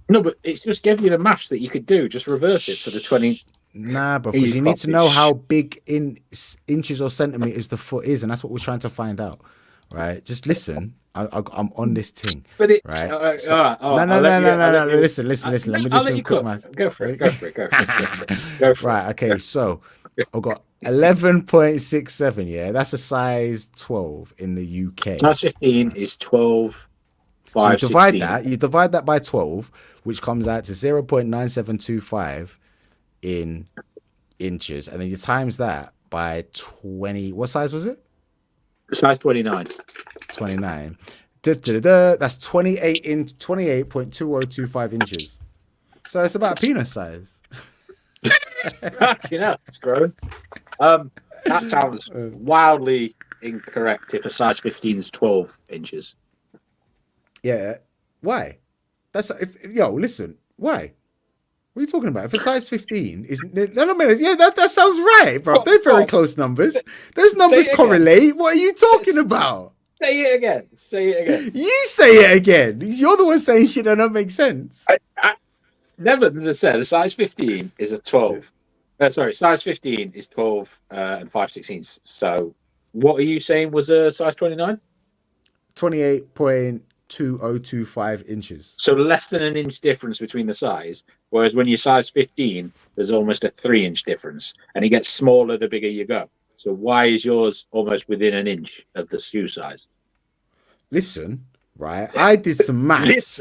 Speaker 2: No, but it's just giving you the maths that you could do. Just reverse it for the 20.
Speaker 1: Nah, but because you need to know how big in inches or centimeters the foot is, and that's what we're trying to find out, right? Just listen. I'm on this thing,
Speaker 2: But it,
Speaker 1: right?
Speaker 2: all right,
Speaker 1: So,
Speaker 2: all right, all right.
Speaker 1: No. Listen. Let me do
Speaker 2: I'll let
Speaker 1: some
Speaker 2: you
Speaker 1: quick
Speaker 2: cook.
Speaker 1: math.
Speaker 2: Go for it. Go for it. Go for
Speaker 1: Right.
Speaker 2: it.
Speaker 1: Okay. So I've got 11.67. Yeah, that's a size 12 in the UK.
Speaker 2: Size 15 is 12.
Speaker 1: So you divide that by 12, which comes out to 0.9725 in inches, and then you times that by 20. What size was it?
Speaker 2: Size 29.
Speaker 1: 29. That's 28.2025 inches. So it's about penis size.
Speaker 2: You know, it's grown. That sounds wildly incorrect if a size 15 is 12 inches.
Speaker 1: Yeah. Why? Listen. Why? What are you talking about? If a size 15 is that sounds right, bro. They're very close numbers. Those numbers correlate. What are you talking about?
Speaker 2: Say it again.
Speaker 1: You say it again. You're the one saying shit that don't make sense.
Speaker 2: Nevins has said a size 15 is a 12. Size 15 is 12 and 5/16. So what are you saying was a size 29?
Speaker 1: 28.2025 inches.
Speaker 2: So less than an inch difference between the size. Whereas when you're size 15, there's almost a 3-inch difference. And it gets smaller the bigger you go. So why is yours almost within an inch of the shoe size?
Speaker 1: Listen, right? I did some maths.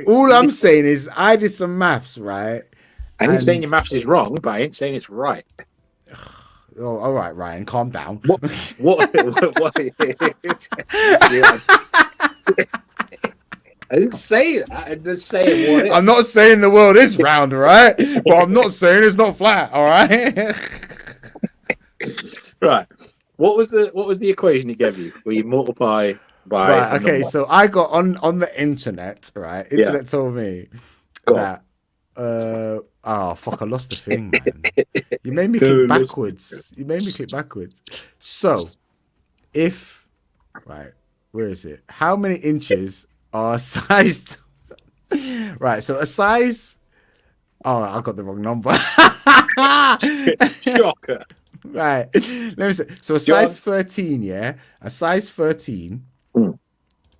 Speaker 1: All I'm saying is I did some maths, right?
Speaker 2: I ain't saying your maths is wrong, but I ain't saying it's right.
Speaker 1: Oh, all right, Ryan, calm down.
Speaker 2: What? I didn't say it. I'm just saying what it is.
Speaker 1: I'm not saying the world is round, all right? But I'm not saying it's not flat, all right?
Speaker 2: Right. What was the equation he gave you? Where you multiply by
Speaker 1: right, okay, so I got on the internet, right? Internet told me that fuck, I lost the thing, man. You made me click backwards. So where is it? How many inches are sized? Right, so a size. Oh, I got the wrong number.
Speaker 2: Shocker.
Speaker 1: Right. Let me see. So a size 13, yeah? A size 13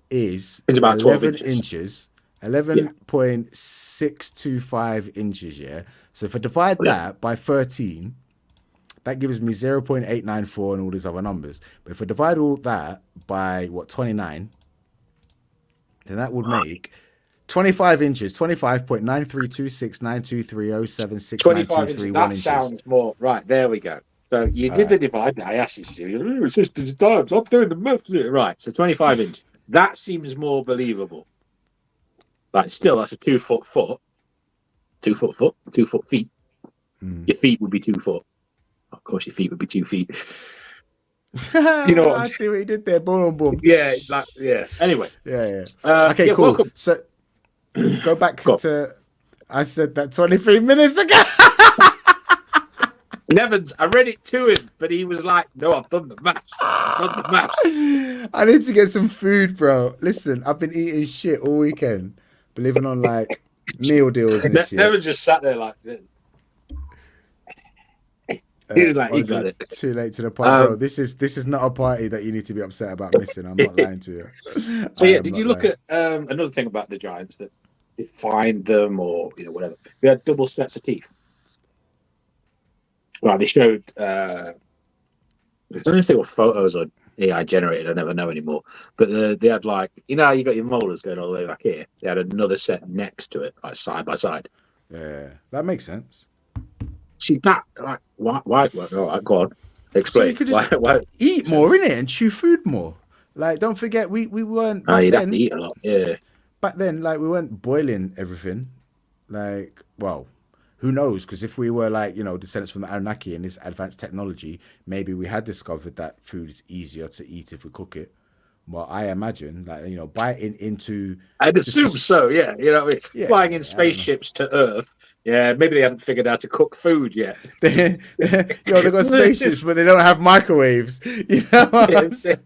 Speaker 1: is
Speaker 2: about
Speaker 1: 11
Speaker 2: 12
Speaker 1: inches. 11.625 inches, yeah? So if I divide that by 13, that gives me 0.894 and all these other numbers. But if I divide all that by, 29, then that would make 25 inches, 25.93269230769231
Speaker 2: 25 inches. That
Speaker 1: inches.
Speaker 2: sounds more. Right, there we go. So you
Speaker 1: All
Speaker 2: did the
Speaker 1: right.
Speaker 2: divide that I asked you to do. It's just the times. I'm doing the math. Right. So 25 inch. That seems more believable. Like still, that's a 2 foot foot. 2 foot feet.
Speaker 1: Mm.
Speaker 2: Your feet would be 2 foot. Of course, your feet would be 2 feet. You know what I'm
Speaker 1: I
Speaker 2: saying?
Speaker 1: see what you did there. Boom, boom.
Speaker 2: Yeah, like yeah. Anyway,
Speaker 1: Yeah, yeah. Okay,
Speaker 2: yeah.
Speaker 1: cool.
Speaker 2: Welcome.
Speaker 1: So go back
Speaker 2: Go on.
Speaker 1: to. I said that 23 minutes ago.
Speaker 2: Nevins, I read it to him, but he was like, "No, I've done the maths. I've done the maths."
Speaker 1: I need to get some food, bro. Listen, I've been eating shit all weekend. Been living on like meal deals and shit.
Speaker 2: Nevins just sat there like, he was like, "You got it."
Speaker 1: Too late to the party, bro. This is not a party that you need to be upset about missing. I'm not lying to you.
Speaker 2: So
Speaker 1: I
Speaker 2: yeah,
Speaker 1: am
Speaker 2: did
Speaker 1: not
Speaker 2: you look
Speaker 1: lying.
Speaker 2: at another thing about the Giants that defined them, or whatever? They had double sets of teeth. Right, they showed. I don't know if they were photos or AI generated. I never know anymore. But they had like, how you got your molars going all the way back here. They had another set next to it, like side by side.
Speaker 1: Yeah, that makes sense.
Speaker 2: See that? Like, why? All right, go on.
Speaker 1: So you
Speaker 2: Explain.
Speaker 1: could just
Speaker 2: Why?
Speaker 1: eat more in it and chew food more. Like, don't forget, we weren't
Speaker 2: Oh,
Speaker 1: back
Speaker 2: you'd have to
Speaker 1: then.
Speaker 2: eat a lot. Yeah.
Speaker 1: Back then, like we weren't boiling everything. Like, well, who knows? Because if we were like, descendants from the Anunnaki and this advanced technology, maybe we had discovered that food is easier to eat if we cook it. Well, I imagine, like, biting into
Speaker 2: I'd assume
Speaker 1: this.
Speaker 2: so, yeah. What I mean?
Speaker 1: Yeah,
Speaker 2: Flying in
Speaker 1: I don't know.
Speaker 2: spaceships to Earth, yeah, maybe they hadn't figured out how to cook food yet.
Speaker 1: They got spaceships, but they don't have microwaves. You know what I'm saying?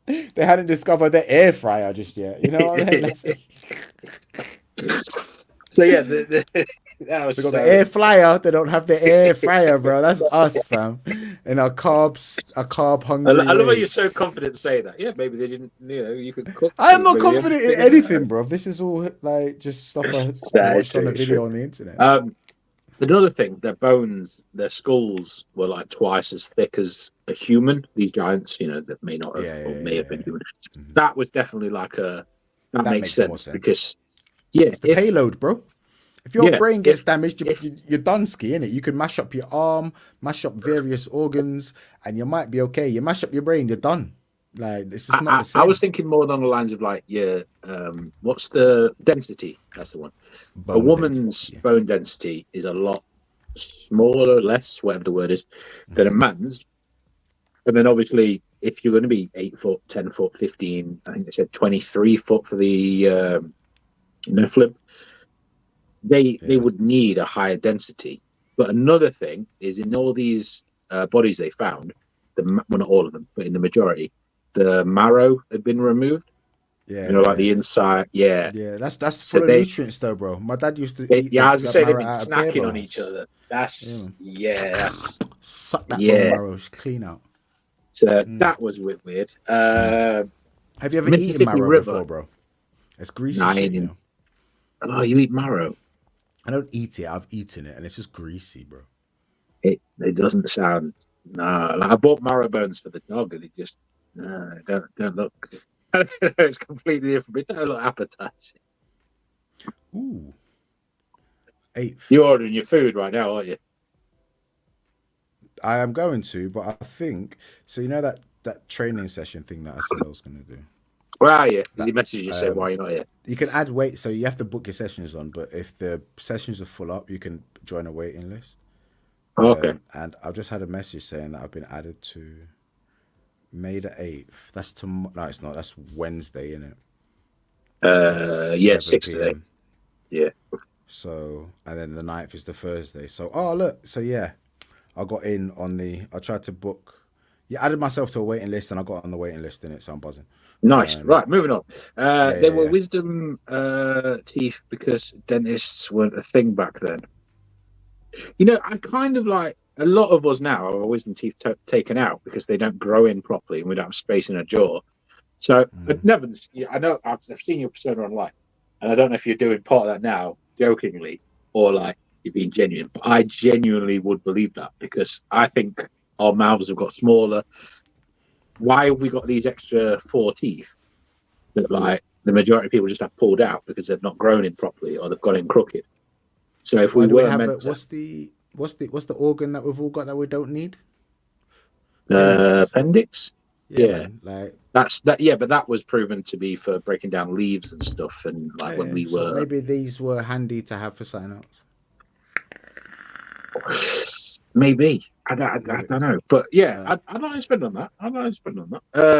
Speaker 1: They hadn't discovered the air fryer just yet. You know what I mean?
Speaker 2: So yeah, that
Speaker 1: They
Speaker 2: was
Speaker 1: got the air flyer. They don't have the air fryer, bro. That's us, fam. And our carb hungry
Speaker 2: I love how you're
Speaker 1: ways.
Speaker 2: so confident to say that. Yeah, maybe they didn't. You could cook.
Speaker 1: I am
Speaker 2: Food.
Speaker 1: not
Speaker 2: Maybe they haven't
Speaker 1: confident in
Speaker 2: figured it
Speaker 1: anything, bro. This is all like just stuff I
Speaker 2: out.
Speaker 1: watched on a
Speaker 2: It's true.
Speaker 1: video on the internet.
Speaker 2: Another thing, their bones, their skulls were like twice as thick as a human. These giants, that may not have or may have been human.
Speaker 1: Mhm.
Speaker 2: That was definitely that
Speaker 1: That
Speaker 2: makes
Speaker 1: makes more
Speaker 2: sense
Speaker 1: sense.
Speaker 2: because
Speaker 1: It's the payload, bro. If your brain gets damaged, you're done ski, innit? You can mash up your arm, mash up various organs, and you might be okay. You mash up your brain, you're done. Like, this is not the same.
Speaker 2: I was thinking more along the lines of like, what's the density? That's the one. A woman's bone density is a lot smaller, less, whatever the word is, than a man's. And then obviously, if you're going to be 8 foot, 10 foot, 15, I think they said 23 foot for the Nephilim, they would need a higher density. But another thing is in all these bodies they found, well, not all of them, but in the majority, the marrow had been removed.
Speaker 1: Yeah,
Speaker 2: like the inside. Yeah,
Speaker 1: that's full of nutrients, though, bro. My dad used to eat.
Speaker 2: I was gonna say they've
Speaker 1: marrow
Speaker 2: been
Speaker 1: out of bear
Speaker 2: snacking on
Speaker 1: bones.
Speaker 2: each other. That's
Speaker 1: suck that bone marrow clean out.
Speaker 2: So that was a bit weird.
Speaker 1: Have you ever eaten marrow before, bro? It's greasy shit,
Speaker 2: Oh, you eat marrow?
Speaker 1: I don't eat it. I've eaten it, and it's just greasy, bro.
Speaker 2: It doesn't sound. No, like I bought marrow bones for the dog, and it just don't look. It's completely different. It don't look appetizing.
Speaker 1: Ooh. 8th.
Speaker 2: You're ordering your food right now, aren't you?
Speaker 1: I am going to, but I think so. You know that training session thing that I said I was going to do.
Speaker 2: Where are you? Did you message you say why you're not here?
Speaker 1: You can add weight, so you have to book your sessions on. But if the sessions are full up, you can join a waiting list.
Speaker 2: Okay.
Speaker 1: And I've just had a message saying that I've been added to May the 8th. That's tomorrow. No, it's not. That's Wednesday, isn't it?
Speaker 2: Yeah, 6 today. Yeah.
Speaker 1: So, and then the 9th is the Thursday. So, look. So, yeah, I got in on I tried to book. Yeah, added myself to a waiting list and I got on the waiting list in it. So I'm buzzing.
Speaker 2: Nice. Right, moving on. There were
Speaker 1: yeah.
Speaker 2: wisdom teeth because dentists weren't a thing back then. I kind of like a lot of us now have our wisdom teeth taken out because they don't grow in properly and we don't have space in our jaw. So, but Nevins, I know I've seen your persona online, and I don't know if you're doing part of that now jokingly or like you're being genuine, but I genuinely would believe that because I think our mouths have got smaller. Why have we got these extra 4 teeth that like the majority of people just have pulled out because they've not grown in properly or they've got in crooked? So if we were meant to,
Speaker 1: what's the organ that we've all got that we don't need?
Speaker 2: Appendix.
Speaker 1: Yeah,
Speaker 2: Yeah.
Speaker 1: man. Like
Speaker 2: That's that. Yeah, but that was proven to be for breaking down leaves and stuff. And like when we
Speaker 1: so
Speaker 2: were
Speaker 1: maybe these were handy to have for something else.
Speaker 2: maybe I don't know, but yeah, I'd like to spend on that.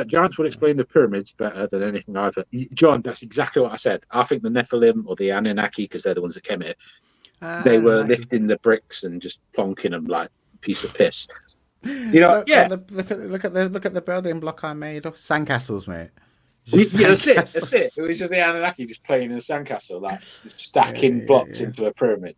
Speaker 2: Giants would explain the pyramids better than anything I've heard. John, that's exactly what I said. I think the Nephilim or the Anunnaki, because they're the ones that came here, they were lifting the bricks and just plonking them like a piece of piss. You know,
Speaker 1: look at the building block I made of sandcastles, mate.
Speaker 2: That's it. It was just the Anunnaki just playing in a sandcastle, like stacking blocks into a pyramid.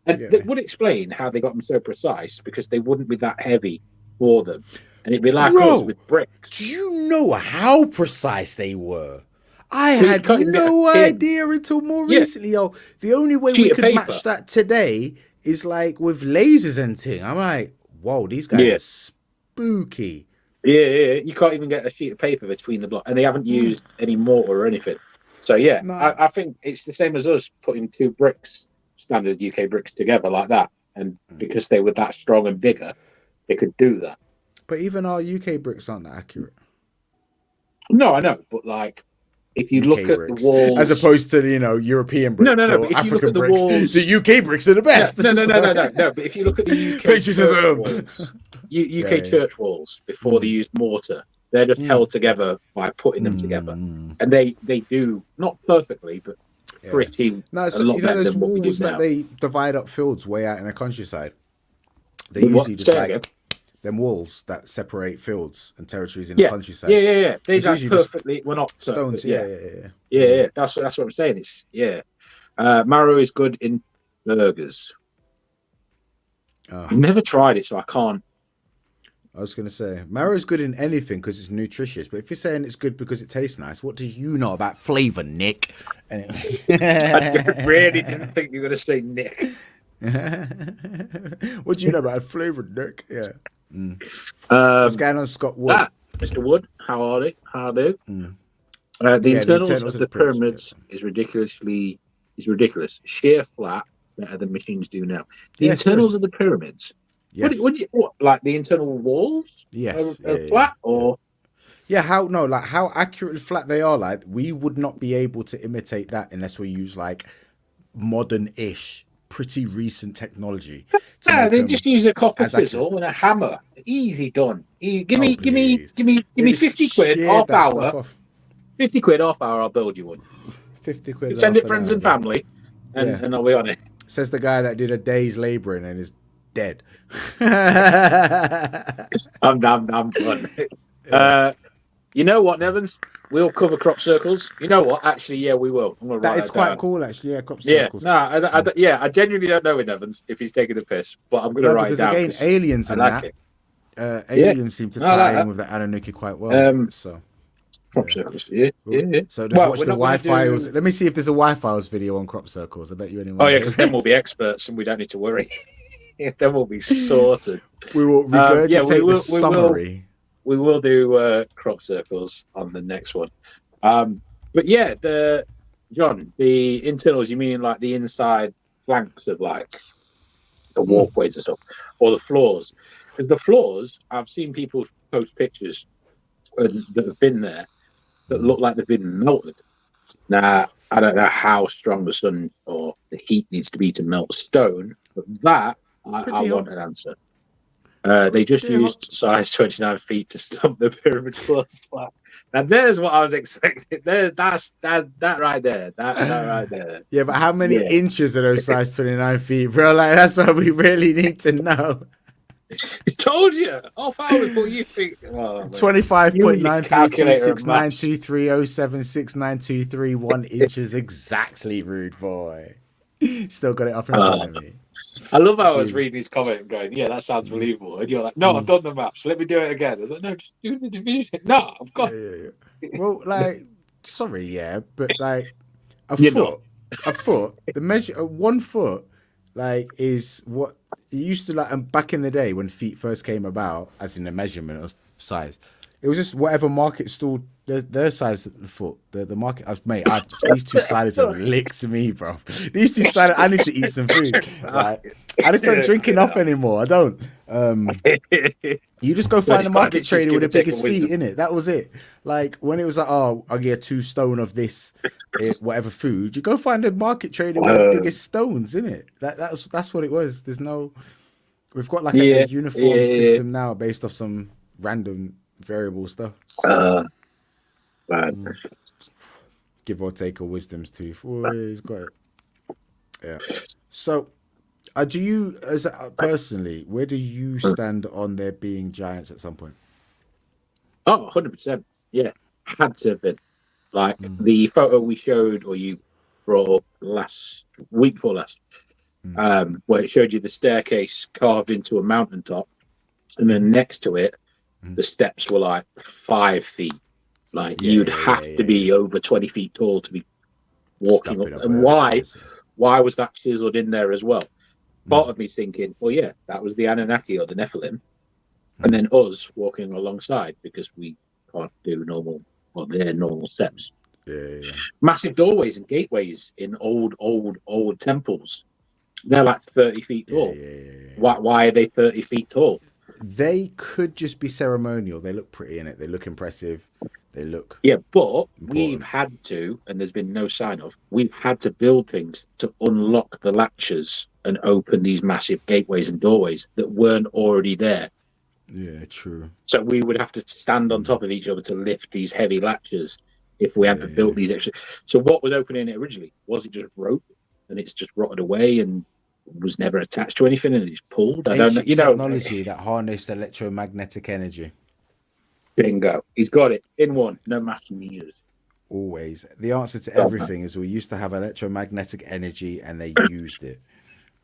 Speaker 2: And that would explain how they got them so precise, because they wouldn't be that heavy for them. And it'd be like us with bricks.
Speaker 1: Do you know how precise they were? I had no idea until more recently. Yo, the only way we could match that today is like with lasers and thing. I'm like, whoa, these guys are spooky.
Speaker 2: Yeah. You can't even get a sheet of paper between the blocks, and they haven't used any mortar or anything. So yeah, I think it's the same as us putting two bricks, standard UK bricks, together like that, and because they were that strong and bigger, they could do that.
Speaker 1: But even our UK bricks aren't that accurate.
Speaker 2: No, I know, but like if you look at the walls,
Speaker 1: as opposed to European bricks,
Speaker 2: no, but if
Speaker 1: African
Speaker 2: you look at the
Speaker 1: bricks,
Speaker 2: walls,
Speaker 1: the UK bricks are the best.
Speaker 2: No. But if you look at the UK church walls, UK church walls before they used mortar, they're just held together by putting them together, and they do not perfectly, but pretty a lot better than what we do now.
Speaker 1: They divide up fields way out in the countryside. They usually just like them walls that separate fields and territories in the countryside.
Speaker 2: Yeah. They just perfectly. We're not
Speaker 1: stones.
Speaker 2: Yeah. That's what I'm saying. It's marrow is good in burgers. I've never tried it, so I can't.
Speaker 1: I was going to say, marrow is good in anything because it's nutritious. But if you're saying it's good because it tastes nice, what do you know about flavour, Nick?
Speaker 2: I really didn't think you were going to say Nick.
Speaker 1: What do you know about flavour, Nick? Yeah. What's going on, Scott Wood?
Speaker 2: Mr. Wood, how are they? How do? The internals of the pyramids is ridiculous. Sheer flat, better than machines do now. The internals of the pyramids. Yes. What, like the internal walls?
Speaker 1: Yes.
Speaker 2: Are flat or?
Speaker 1: Yeah, how accurately flat they are. Like, we would not be able to imitate that unless we use like modern-ish, pretty recent technology.
Speaker 2: They just use a copper chisel and a hammer. Easy done. Give me 50 quid, half hour. 50 quid, half hour. I'll build you one.
Speaker 1: 50 quid.
Speaker 2: Send it friends and family, and I'll be on it.
Speaker 1: Says the guy that did a day's labouring and is dead.
Speaker 2: I'm done. You know what, Nevans? We'll cover crop circles. You know what? Actually, yeah, we will. I'm gonna
Speaker 1: that
Speaker 2: write
Speaker 1: is quite cool, actually. Yeah, crop circles.
Speaker 2: I genuinely don't know with Nevans if he's taking the piss, but I'm gonna write it down.
Speaker 1: Again, aliens and like that. Aliens seem to tie in with the Anunnaki quite well.
Speaker 2: Crop circles, yeah.
Speaker 1: So just watch the Y-Files. Let me see if there's a Y-Files video on crop circles. I bet you anyone.
Speaker 2: Oh yeah, because then we'll be experts and we don't need to worry. Then we'll be sorted.
Speaker 1: We will regurgitate the summary.
Speaker 2: We will do crop circles on the next one. But yeah, the internals, you mean like the inside flanks of like the walkways and stuff, or the floors? Because the floors, I've seen people post pictures that have been there that look like they've been melted. Now, I don't know how strong the sun or the heat needs to be to melt stone, but that I want an answer. They just used size 29 feet to stump the pyramid floors flat. Now there's what I was expecting. That right there. That right there.
Speaker 1: Yeah, but how many inches are those size 29 feet, bro? Like, that's what we really need to know.
Speaker 2: I told you. Half hour before you think.
Speaker 1: 25.93269230769231 inches exactly, rude boy. Still got it up in front of me.
Speaker 2: I love how I was reading his comment and going, yeah, that sounds believable. And you're like, no, I've done the maths. Let me do it again. I was like, no, just do the division. No, I've got
Speaker 1: Well, like, sorry, but like a foot, the measure, 1 foot, like, is what it used to like back in the day when feet first came about, as in the measurement of size. It was just whatever market stalled their size of the foot. The market, mate. These two siders have licked me, bro. These two siders. I need to eat some food. Right? I just don't drink enough anymore. I don't. You just go find a
Speaker 2: 35
Speaker 1: market
Speaker 2: inches,
Speaker 1: trader with
Speaker 2: give or
Speaker 1: the
Speaker 2: take, of
Speaker 1: biggest feet
Speaker 2: wisdom.
Speaker 1: in it. That was it. Like when it was like, oh, I'll get 2 stone of this, whatever food. You go find a market trader with the
Speaker 2: Um,
Speaker 1: biggest stones in it. That's what it was. There's no. We've got like a
Speaker 2: yeah,
Speaker 1: uniform
Speaker 2: yeah.
Speaker 1: system now based off some random variable stuff.
Speaker 2: Uh, man.
Speaker 1: Give or take a wisdom's tooth. Always got it. Yeah. So, do you, as personally, where do you stand on there being giants at some point?
Speaker 2: Oh, 100%. Yeah, had to have been. Like
Speaker 1: Mm,
Speaker 2: the photo we showed, or you brought up last week before last,
Speaker 1: mm,
Speaker 2: where it showed you the staircase carved into a mountaintop, and then
Speaker 1: mm,
Speaker 2: next to it,
Speaker 1: mm.
Speaker 2: the steps were like 5 feet. Like
Speaker 1: Yeah,
Speaker 2: you'd
Speaker 1: yeah, yeah,
Speaker 2: have to
Speaker 1: yeah, yeah.
Speaker 2: be over 20 feet tall to be walking up.
Speaker 1: Stepping up
Speaker 2: And
Speaker 1: whatever
Speaker 2: why?
Speaker 1: stairs.
Speaker 2: Why was that chiseled in there as well?
Speaker 1: Mm,
Speaker 2: Part of me's thinking, well, yeah, that was the Anunnaki or the Nephilim, and
Speaker 1: mm.
Speaker 2: then us walking alongside because we can't do normal or their normal steps.
Speaker 1: Yeah, yeah, yeah.
Speaker 2: Massive doorways and gateways in old temples. They're like 30 feet
Speaker 1: Yeah,
Speaker 2: tall.
Speaker 1: yeah, yeah, yeah.
Speaker 2: Why are they 30 feet tall?
Speaker 1: They could just be ceremonial. They look pretty in it. They look impressive. They look
Speaker 2: Yeah, but we've
Speaker 1: important.
Speaker 2: had to, and there's been no sign of, we've had to build things to unlock the latches and open these massive gateways and doorways that weren't already there.
Speaker 1: Yeah, true.
Speaker 2: So we would have to stand on
Speaker 1: Mm,
Speaker 2: top of each other to lift these heavy latches if we
Speaker 1: yeah,
Speaker 2: hadn't built
Speaker 1: yeah.
Speaker 2: these extra. So what was opening it originally? Was it just rope and it's just rotted away and was never attached to anything and it's pulled? I don't know.
Speaker 1: Ancient technology that harnessed electromagnetic energy.
Speaker 2: Bingo. He's got it in one. No matter meters.
Speaker 1: Always. The answer to
Speaker 2: God, man.
Speaker 1: everything is we used to have electromagnetic energy and they used it,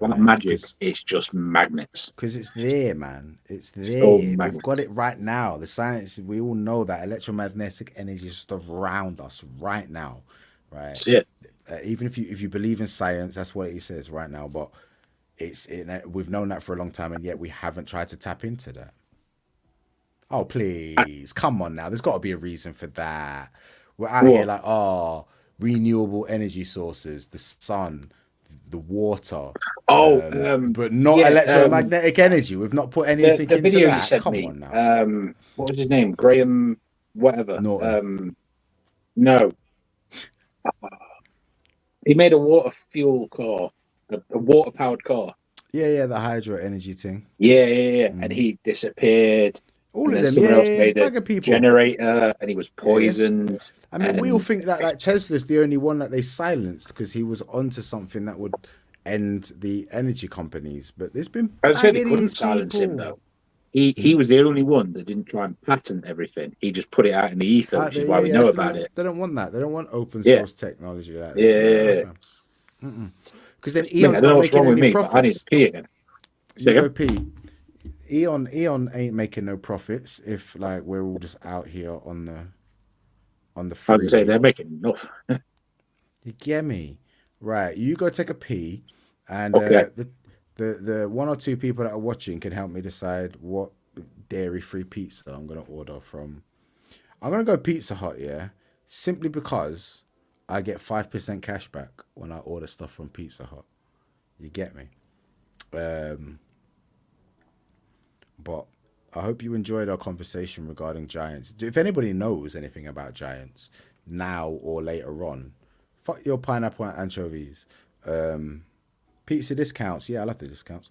Speaker 2: Like
Speaker 1: right?
Speaker 2: magic, it's just magnets.
Speaker 1: Because it's there, man. It's
Speaker 2: It's all
Speaker 1: there. We've got
Speaker 2: magnets.
Speaker 1: it right now. The science, we all know that electromagnetic energy is just around us right now, right?
Speaker 2: That's it.
Speaker 1: Even if you believe in science, that's what it says right now. But we've known that for a long time, and yet we haven't tried to tap into that. Oh, please. Come on now. There's got to be a reason for that. We're out here
Speaker 2: What?
Speaker 1: like, oh, renewable energy sources, the sun, the water,
Speaker 2: Oh,
Speaker 1: but not
Speaker 2: yeah.
Speaker 1: electromagnetic energy. We've not put anything
Speaker 2: The
Speaker 1: into
Speaker 2: video you
Speaker 1: that.
Speaker 2: sent
Speaker 1: Come
Speaker 2: me.
Speaker 1: on now.
Speaker 2: What was his name? Graham, whatever.
Speaker 1: Norton.
Speaker 2: No, he made a water fuel car, a water powered car.
Speaker 1: Yeah, yeah, the hydro energy thing.
Speaker 2: Yeah. And he disappeared.
Speaker 1: All
Speaker 2: And
Speaker 1: of
Speaker 2: then
Speaker 1: them. Yeah,
Speaker 2: someone else
Speaker 1: yeah, yeah.
Speaker 2: made a
Speaker 1: Bag of people.
Speaker 2: generator and he was
Speaker 1: Yeah, yeah.
Speaker 2: poisoned.
Speaker 1: I mean, we all
Speaker 2: And
Speaker 1: think that like Tesla's the only one that they silenced because he was onto something that would end the energy companies. But there's been
Speaker 2: I said
Speaker 1: bag
Speaker 2: they
Speaker 1: of these
Speaker 2: couldn't silence him,
Speaker 1: people
Speaker 2: though. He was the only one that didn't try and patent everything. He just put it out in the ether,
Speaker 1: out
Speaker 2: which
Speaker 1: there.
Speaker 2: is why
Speaker 1: Yeah,
Speaker 2: we
Speaker 1: yeah.
Speaker 2: know
Speaker 1: They
Speaker 2: about
Speaker 1: don't.
Speaker 2: it.
Speaker 1: They don't want that. They don't want open
Speaker 2: Yeah.
Speaker 1: source technology like that. Nah,
Speaker 2: Yeah.
Speaker 1: fam. Because then
Speaker 2: Man, I
Speaker 1: Eon's
Speaker 2: don't know
Speaker 1: not
Speaker 2: what's
Speaker 1: making
Speaker 2: wrong with
Speaker 1: any
Speaker 2: me, but I need to
Speaker 1: profits.
Speaker 2: pee again.
Speaker 1: You
Speaker 2: Say
Speaker 1: go
Speaker 2: again?
Speaker 1: Pete. Eon ain't making no profits if like we're all just out here on the
Speaker 2: I was going to say, they're
Speaker 1: freeway.
Speaker 2: making enough.
Speaker 1: You get me? Right. You go take a pee, and
Speaker 2: Okay.
Speaker 1: the one or two people that are watching can help me decide what dairy free pizza I'm gonna order from. I'm gonna go Pizza Hut, yeah, simply because I get 5% cash back when I order stuff from Pizza Hut. You get me? But I hope you enjoyed our conversation regarding giants. If anybody knows anything about giants now or later on, fuck your pineapple and anchovies. Pizza discounts, yeah, I love the discounts.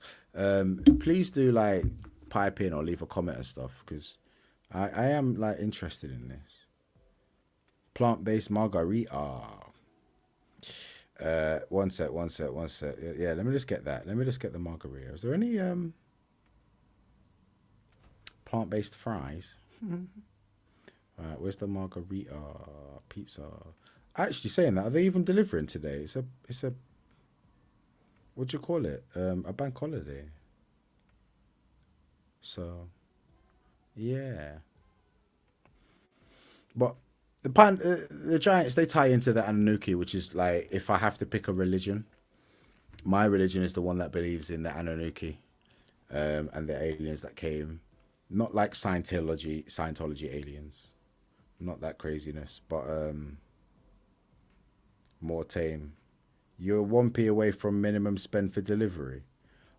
Speaker 1: Please do like pipe in or leave a comment and stuff because I am like interested in this. Plant-based margarita. One sec. Yeah, let me just get that. Let me just get the margarita. Is there any plant-based fries? Where's the margarita pizza? Actually, saying that, are they even delivering today? It's a what do you call it? A bank holiday. So yeah, but the Giants they tie into the Anunnaki, which is like if I have to pick a religion, my religion is the one that believes in the Anunnaki, and the aliens that came, not like Scientology aliens, not that craziness, but more tame. You're 1p away from minimum spend for delivery.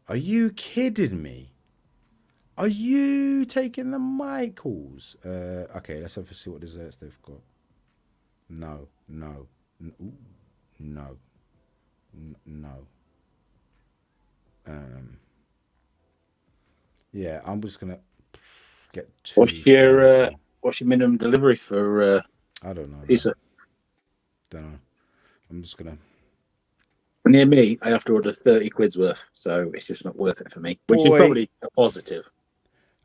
Speaker 1: Are you kidding me? Are you taking the Michaels? Okay, let's have to see what desserts they've got. No, no, ooh, no, no. Yeah, I'm just gonna get two
Speaker 2: What's your
Speaker 1: slices.
Speaker 2: uh, what's your minimum delivery for
Speaker 1: I don't know, man.
Speaker 2: pizza?
Speaker 1: Don't know. I'm just gonna.
Speaker 2: Near me, I have to order 30 quid's worth, so it's just not worth it for me. Which is
Speaker 1: Boy,
Speaker 2: probably a positive.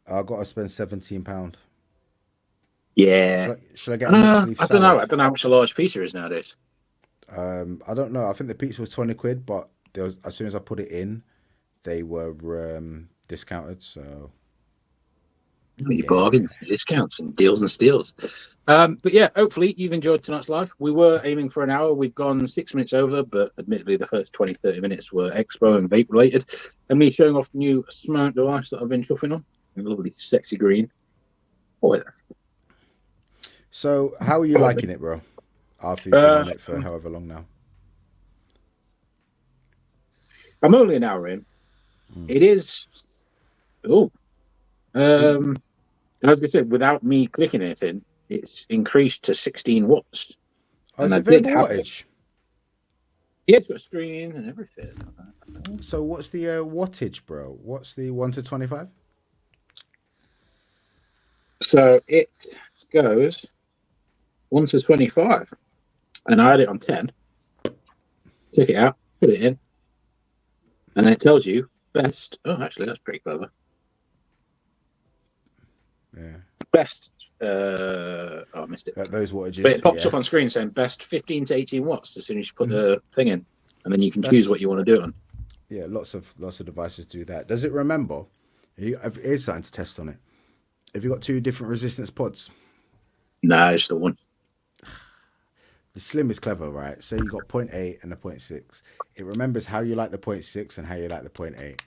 Speaker 1: I gotta spend £17.
Speaker 2: Yeah.
Speaker 1: Should I get a mixed leaf
Speaker 2: I don't know.
Speaker 1: salad?
Speaker 2: I don't know how much a large pizza is nowadays.
Speaker 1: I don't know. I think the pizza was 20 quid, but there was, as soon as I put it in, they were discounted. So
Speaker 2: Your
Speaker 1: yeah,
Speaker 2: bargains, discounts, and deals and steals. But yeah, hopefully you've enjoyed tonight's live. We were aiming for an hour. We've gone 6 minutes over, but admittedly, the first 20, 30 minutes were expo and vape related. And me showing off the new smart device that I've been chuffing on. A lovely, sexy green. Oh,
Speaker 1: so how are you liking it, bro? After you've been
Speaker 2: uh,
Speaker 1: on it for however long now?
Speaker 2: I'm only an hour in. It is. Oh,
Speaker 1: Ooh.
Speaker 2: as I said, without me clicking anything, it's increased to 16 watts.
Speaker 1: Oh,
Speaker 2: And
Speaker 1: is
Speaker 2: I
Speaker 1: it
Speaker 2: did
Speaker 1: variable
Speaker 2: have it.
Speaker 1: wattage?
Speaker 2: Yeah, it's got a screen and everything.
Speaker 1: So what's the wattage, bro? What's the 1 to 25?
Speaker 2: So it goes 1 to 25. And I had it on 10. Took it out, put it in. And then it tells you best. Oh, actually, that's pretty clever.
Speaker 1: Yeah,
Speaker 2: Best. Oh, I missed it.
Speaker 1: those wattages.
Speaker 2: But it pops
Speaker 1: Yeah.
Speaker 2: up on screen saying best 15 to 18 watts as soon as you put the thing in. And then you can choose
Speaker 1: That's
Speaker 2: what you want to do it on.
Speaker 1: yeah. Lots of devices do that. Does it remember? Here's something to test on it. Have you got two different resistance pods?
Speaker 2: Nah, just the one.
Speaker 1: The slim is clever, right? Say you got 0.8 and a 0.6. It remembers how you like the 0.6 and how you like the 0.8.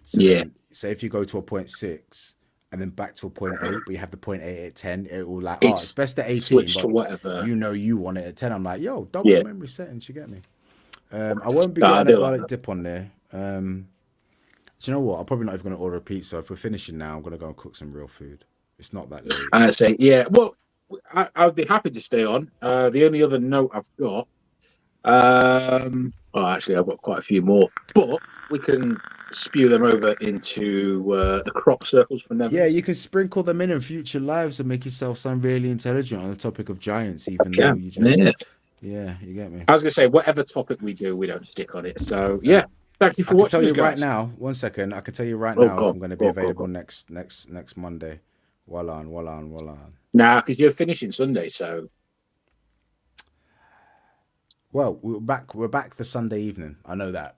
Speaker 1: So
Speaker 2: Yeah.
Speaker 1: then, say if you go to a 0.6 and then back to a 0.8, but you have the 0.8 at 10, it will like, oh, it's
Speaker 2: It's
Speaker 1: best at 18,
Speaker 2: switched to
Speaker 1: but
Speaker 2: whatever.
Speaker 1: you want it at 10. I'm like, yo, double
Speaker 2: Yeah.
Speaker 1: the memory settings, you get me? I won't be
Speaker 2: Nah, I
Speaker 1: getting a
Speaker 2: do like
Speaker 1: garlic
Speaker 2: that.
Speaker 1: dip on there. Do you know what? I'm probably not even going to order a pizza. If we're finishing now, I'm going to go and cook some real food. It's not that late.
Speaker 2: I say, yeah. Well, I'd be happy to stay on. The only other note I've got, well, actually, I've got quite a few more, but we can spew them over into the crop circles for
Speaker 1: Yeah,
Speaker 2: Nevins.
Speaker 1: you can sprinkle them in future lives and make yourself sound really intelligent on the topic of giants, even
Speaker 2: Yeah,
Speaker 1: though you just,
Speaker 2: yeah.
Speaker 1: yeah, you get me.
Speaker 2: I was gonna say, whatever topic we do, we don't stick on it. So yeah, thank you
Speaker 1: I
Speaker 2: for
Speaker 1: can tell
Speaker 2: watching us,
Speaker 1: you right
Speaker 2: guys.
Speaker 1: now, one second, I can tell you right
Speaker 2: Oh,
Speaker 1: now if
Speaker 2: go,
Speaker 1: I'm going to be
Speaker 2: go, go,
Speaker 1: available
Speaker 2: go.
Speaker 1: next Monday. Well on.
Speaker 2: Nah, because you're finishing Sunday, so
Speaker 1: Well, we're back the Sunday evening. I know that.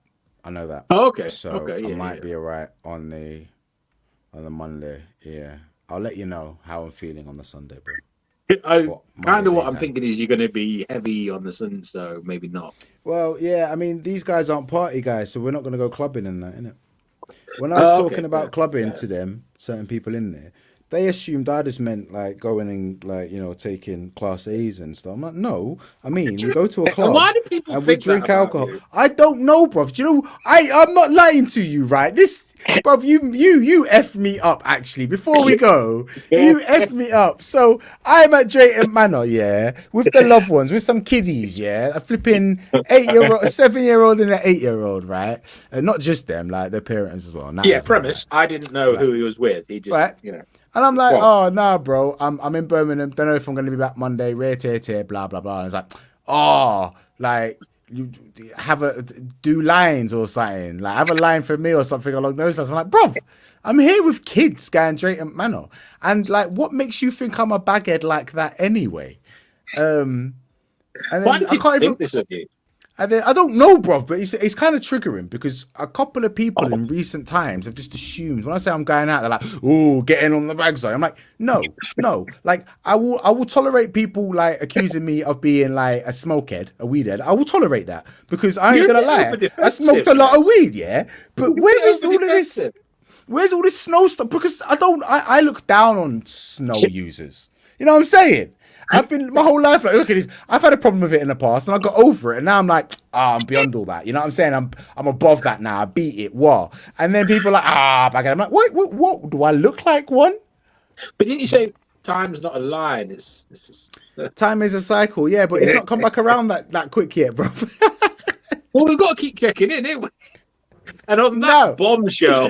Speaker 2: oh, okay,
Speaker 1: So
Speaker 2: okay,
Speaker 1: I
Speaker 2: yeah,
Speaker 1: might be alright on the Monday. Yeah. I'll let you know how I'm feeling on the Sunday, bro.
Speaker 2: yeah. I
Speaker 1: What Monday
Speaker 2: kind of what I'm
Speaker 1: daytime.
Speaker 2: thinking is you're going to be heavy on the sun, so maybe not.
Speaker 1: Well, yeah, I mean these guys aren't party guys, so we're not gonna go clubbing and that, innit? When I was
Speaker 2: Oh, okay,
Speaker 1: talking
Speaker 2: fair,
Speaker 1: about clubbing
Speaker 2: fair.
Speaker 1: to them, certain people in there, they assumed I just meant like going and like, taking class A's and stuff. I'm like, no, I mean we go to a
Speaker 2: Why
Speaker 1: club
Speaker 2: do people
Speaker 1: and we
Speaker 2: think that
Speaker 1: drink
Speaker 2: about
Speaker 1: alcohol.
Speaker 2: you?
Speaker 1: I don't know, bruv. Do you know I'm not lying to you, right? This bruv, you F me up actually. Before we go, you F me up. So I'm at Drayton Manor, yeah, with the loved ones, with some kiddies, yeah. A flipping 8-year-old, a 7-year-old and an 8-year-old, right? And not just them, like their parents as well. Nah,
Speaker 2: Yeah,
Speaker 1: as well, right?
Speaker 2: premise. I didn't know
Speaker 1: Right.
Speaker 2: who he was with. He just,
Speaker 1: Right. And I'm like,
Speaker 2: well,
Speaker 1: oh nah, bro. I'm in Birmingham. Don't know if I'm gonna be back Monday. Rare tear, blah blah blah. And it's like, oh, like you have do lines or something. Like have a line for me or something along those lines. I'm like, bruv, I'm here with kids going Drayton Manor, and like, what makes you think I'm a baghead like that anyway? And
Speaker 2: why
Speaker 1: then
Speaker 2: do
Speaker 1: I
Speaker 2: people
Speaker 1: can't even.
Speaker 2: think this of you?
Speaker 1: And then I don't know, bro, but it's kind of triggering because a couple of people
Speaker 2: Oh,
Speaker 1: in recent times have just assumed when I say I'm going out, they're like, "Oh, getting on the bag side." I'm like, no. Like I will tolerate people like accusing me of being like a smokehead, a weed head. I will tolerate that because I ain't
Speaker 2: you're a
Speaker 1: gonna
Speaker 2: bit
Speaker 1: lie,
Speaker 2: over
Speaker 1: I smoked
Speaker 2: defensive,
Speaker 1: a
Speaker 2: you know.
Speaker 1: lot of weed, yeah. But
Speaker 2: You're a bit over defensive.
Speaker 1: where's all this snow stuff? Because I look down on snow users. You know what I'm saying? I've been my whole life like, look at this. I've had a problem with it in the past, and I got over it, and now I'm like, I'm beyond all that. You know what I'm saying? I'm above that now. I beat it. What? And then people are like, back at. I'm like, what? Do I look like one?
Speaker 2: But didn't you say time's not a line? It's just,
Speaker 1: Time is a cycle, yeah, but it's not come back around that quick yet, bro.
Speaker 2: well, we've got to keep checking in, haven't we? And on that bombshell.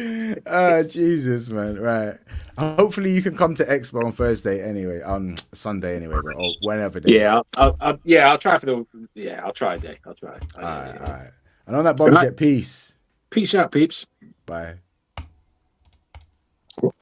Speaker 1: Jesus, man. Right. Hopefully you can come to Expo on Thursday anyway, on Sunday anyway, bro, or whenever.
Speaker 2: Yeah, I'll try for the. Yeah, I'll try a day. I'll try.
Speaker 1: All right. And on that bombshell, peace.
Speaker 2: Peace out, peeps.
Speaker 1: Bye.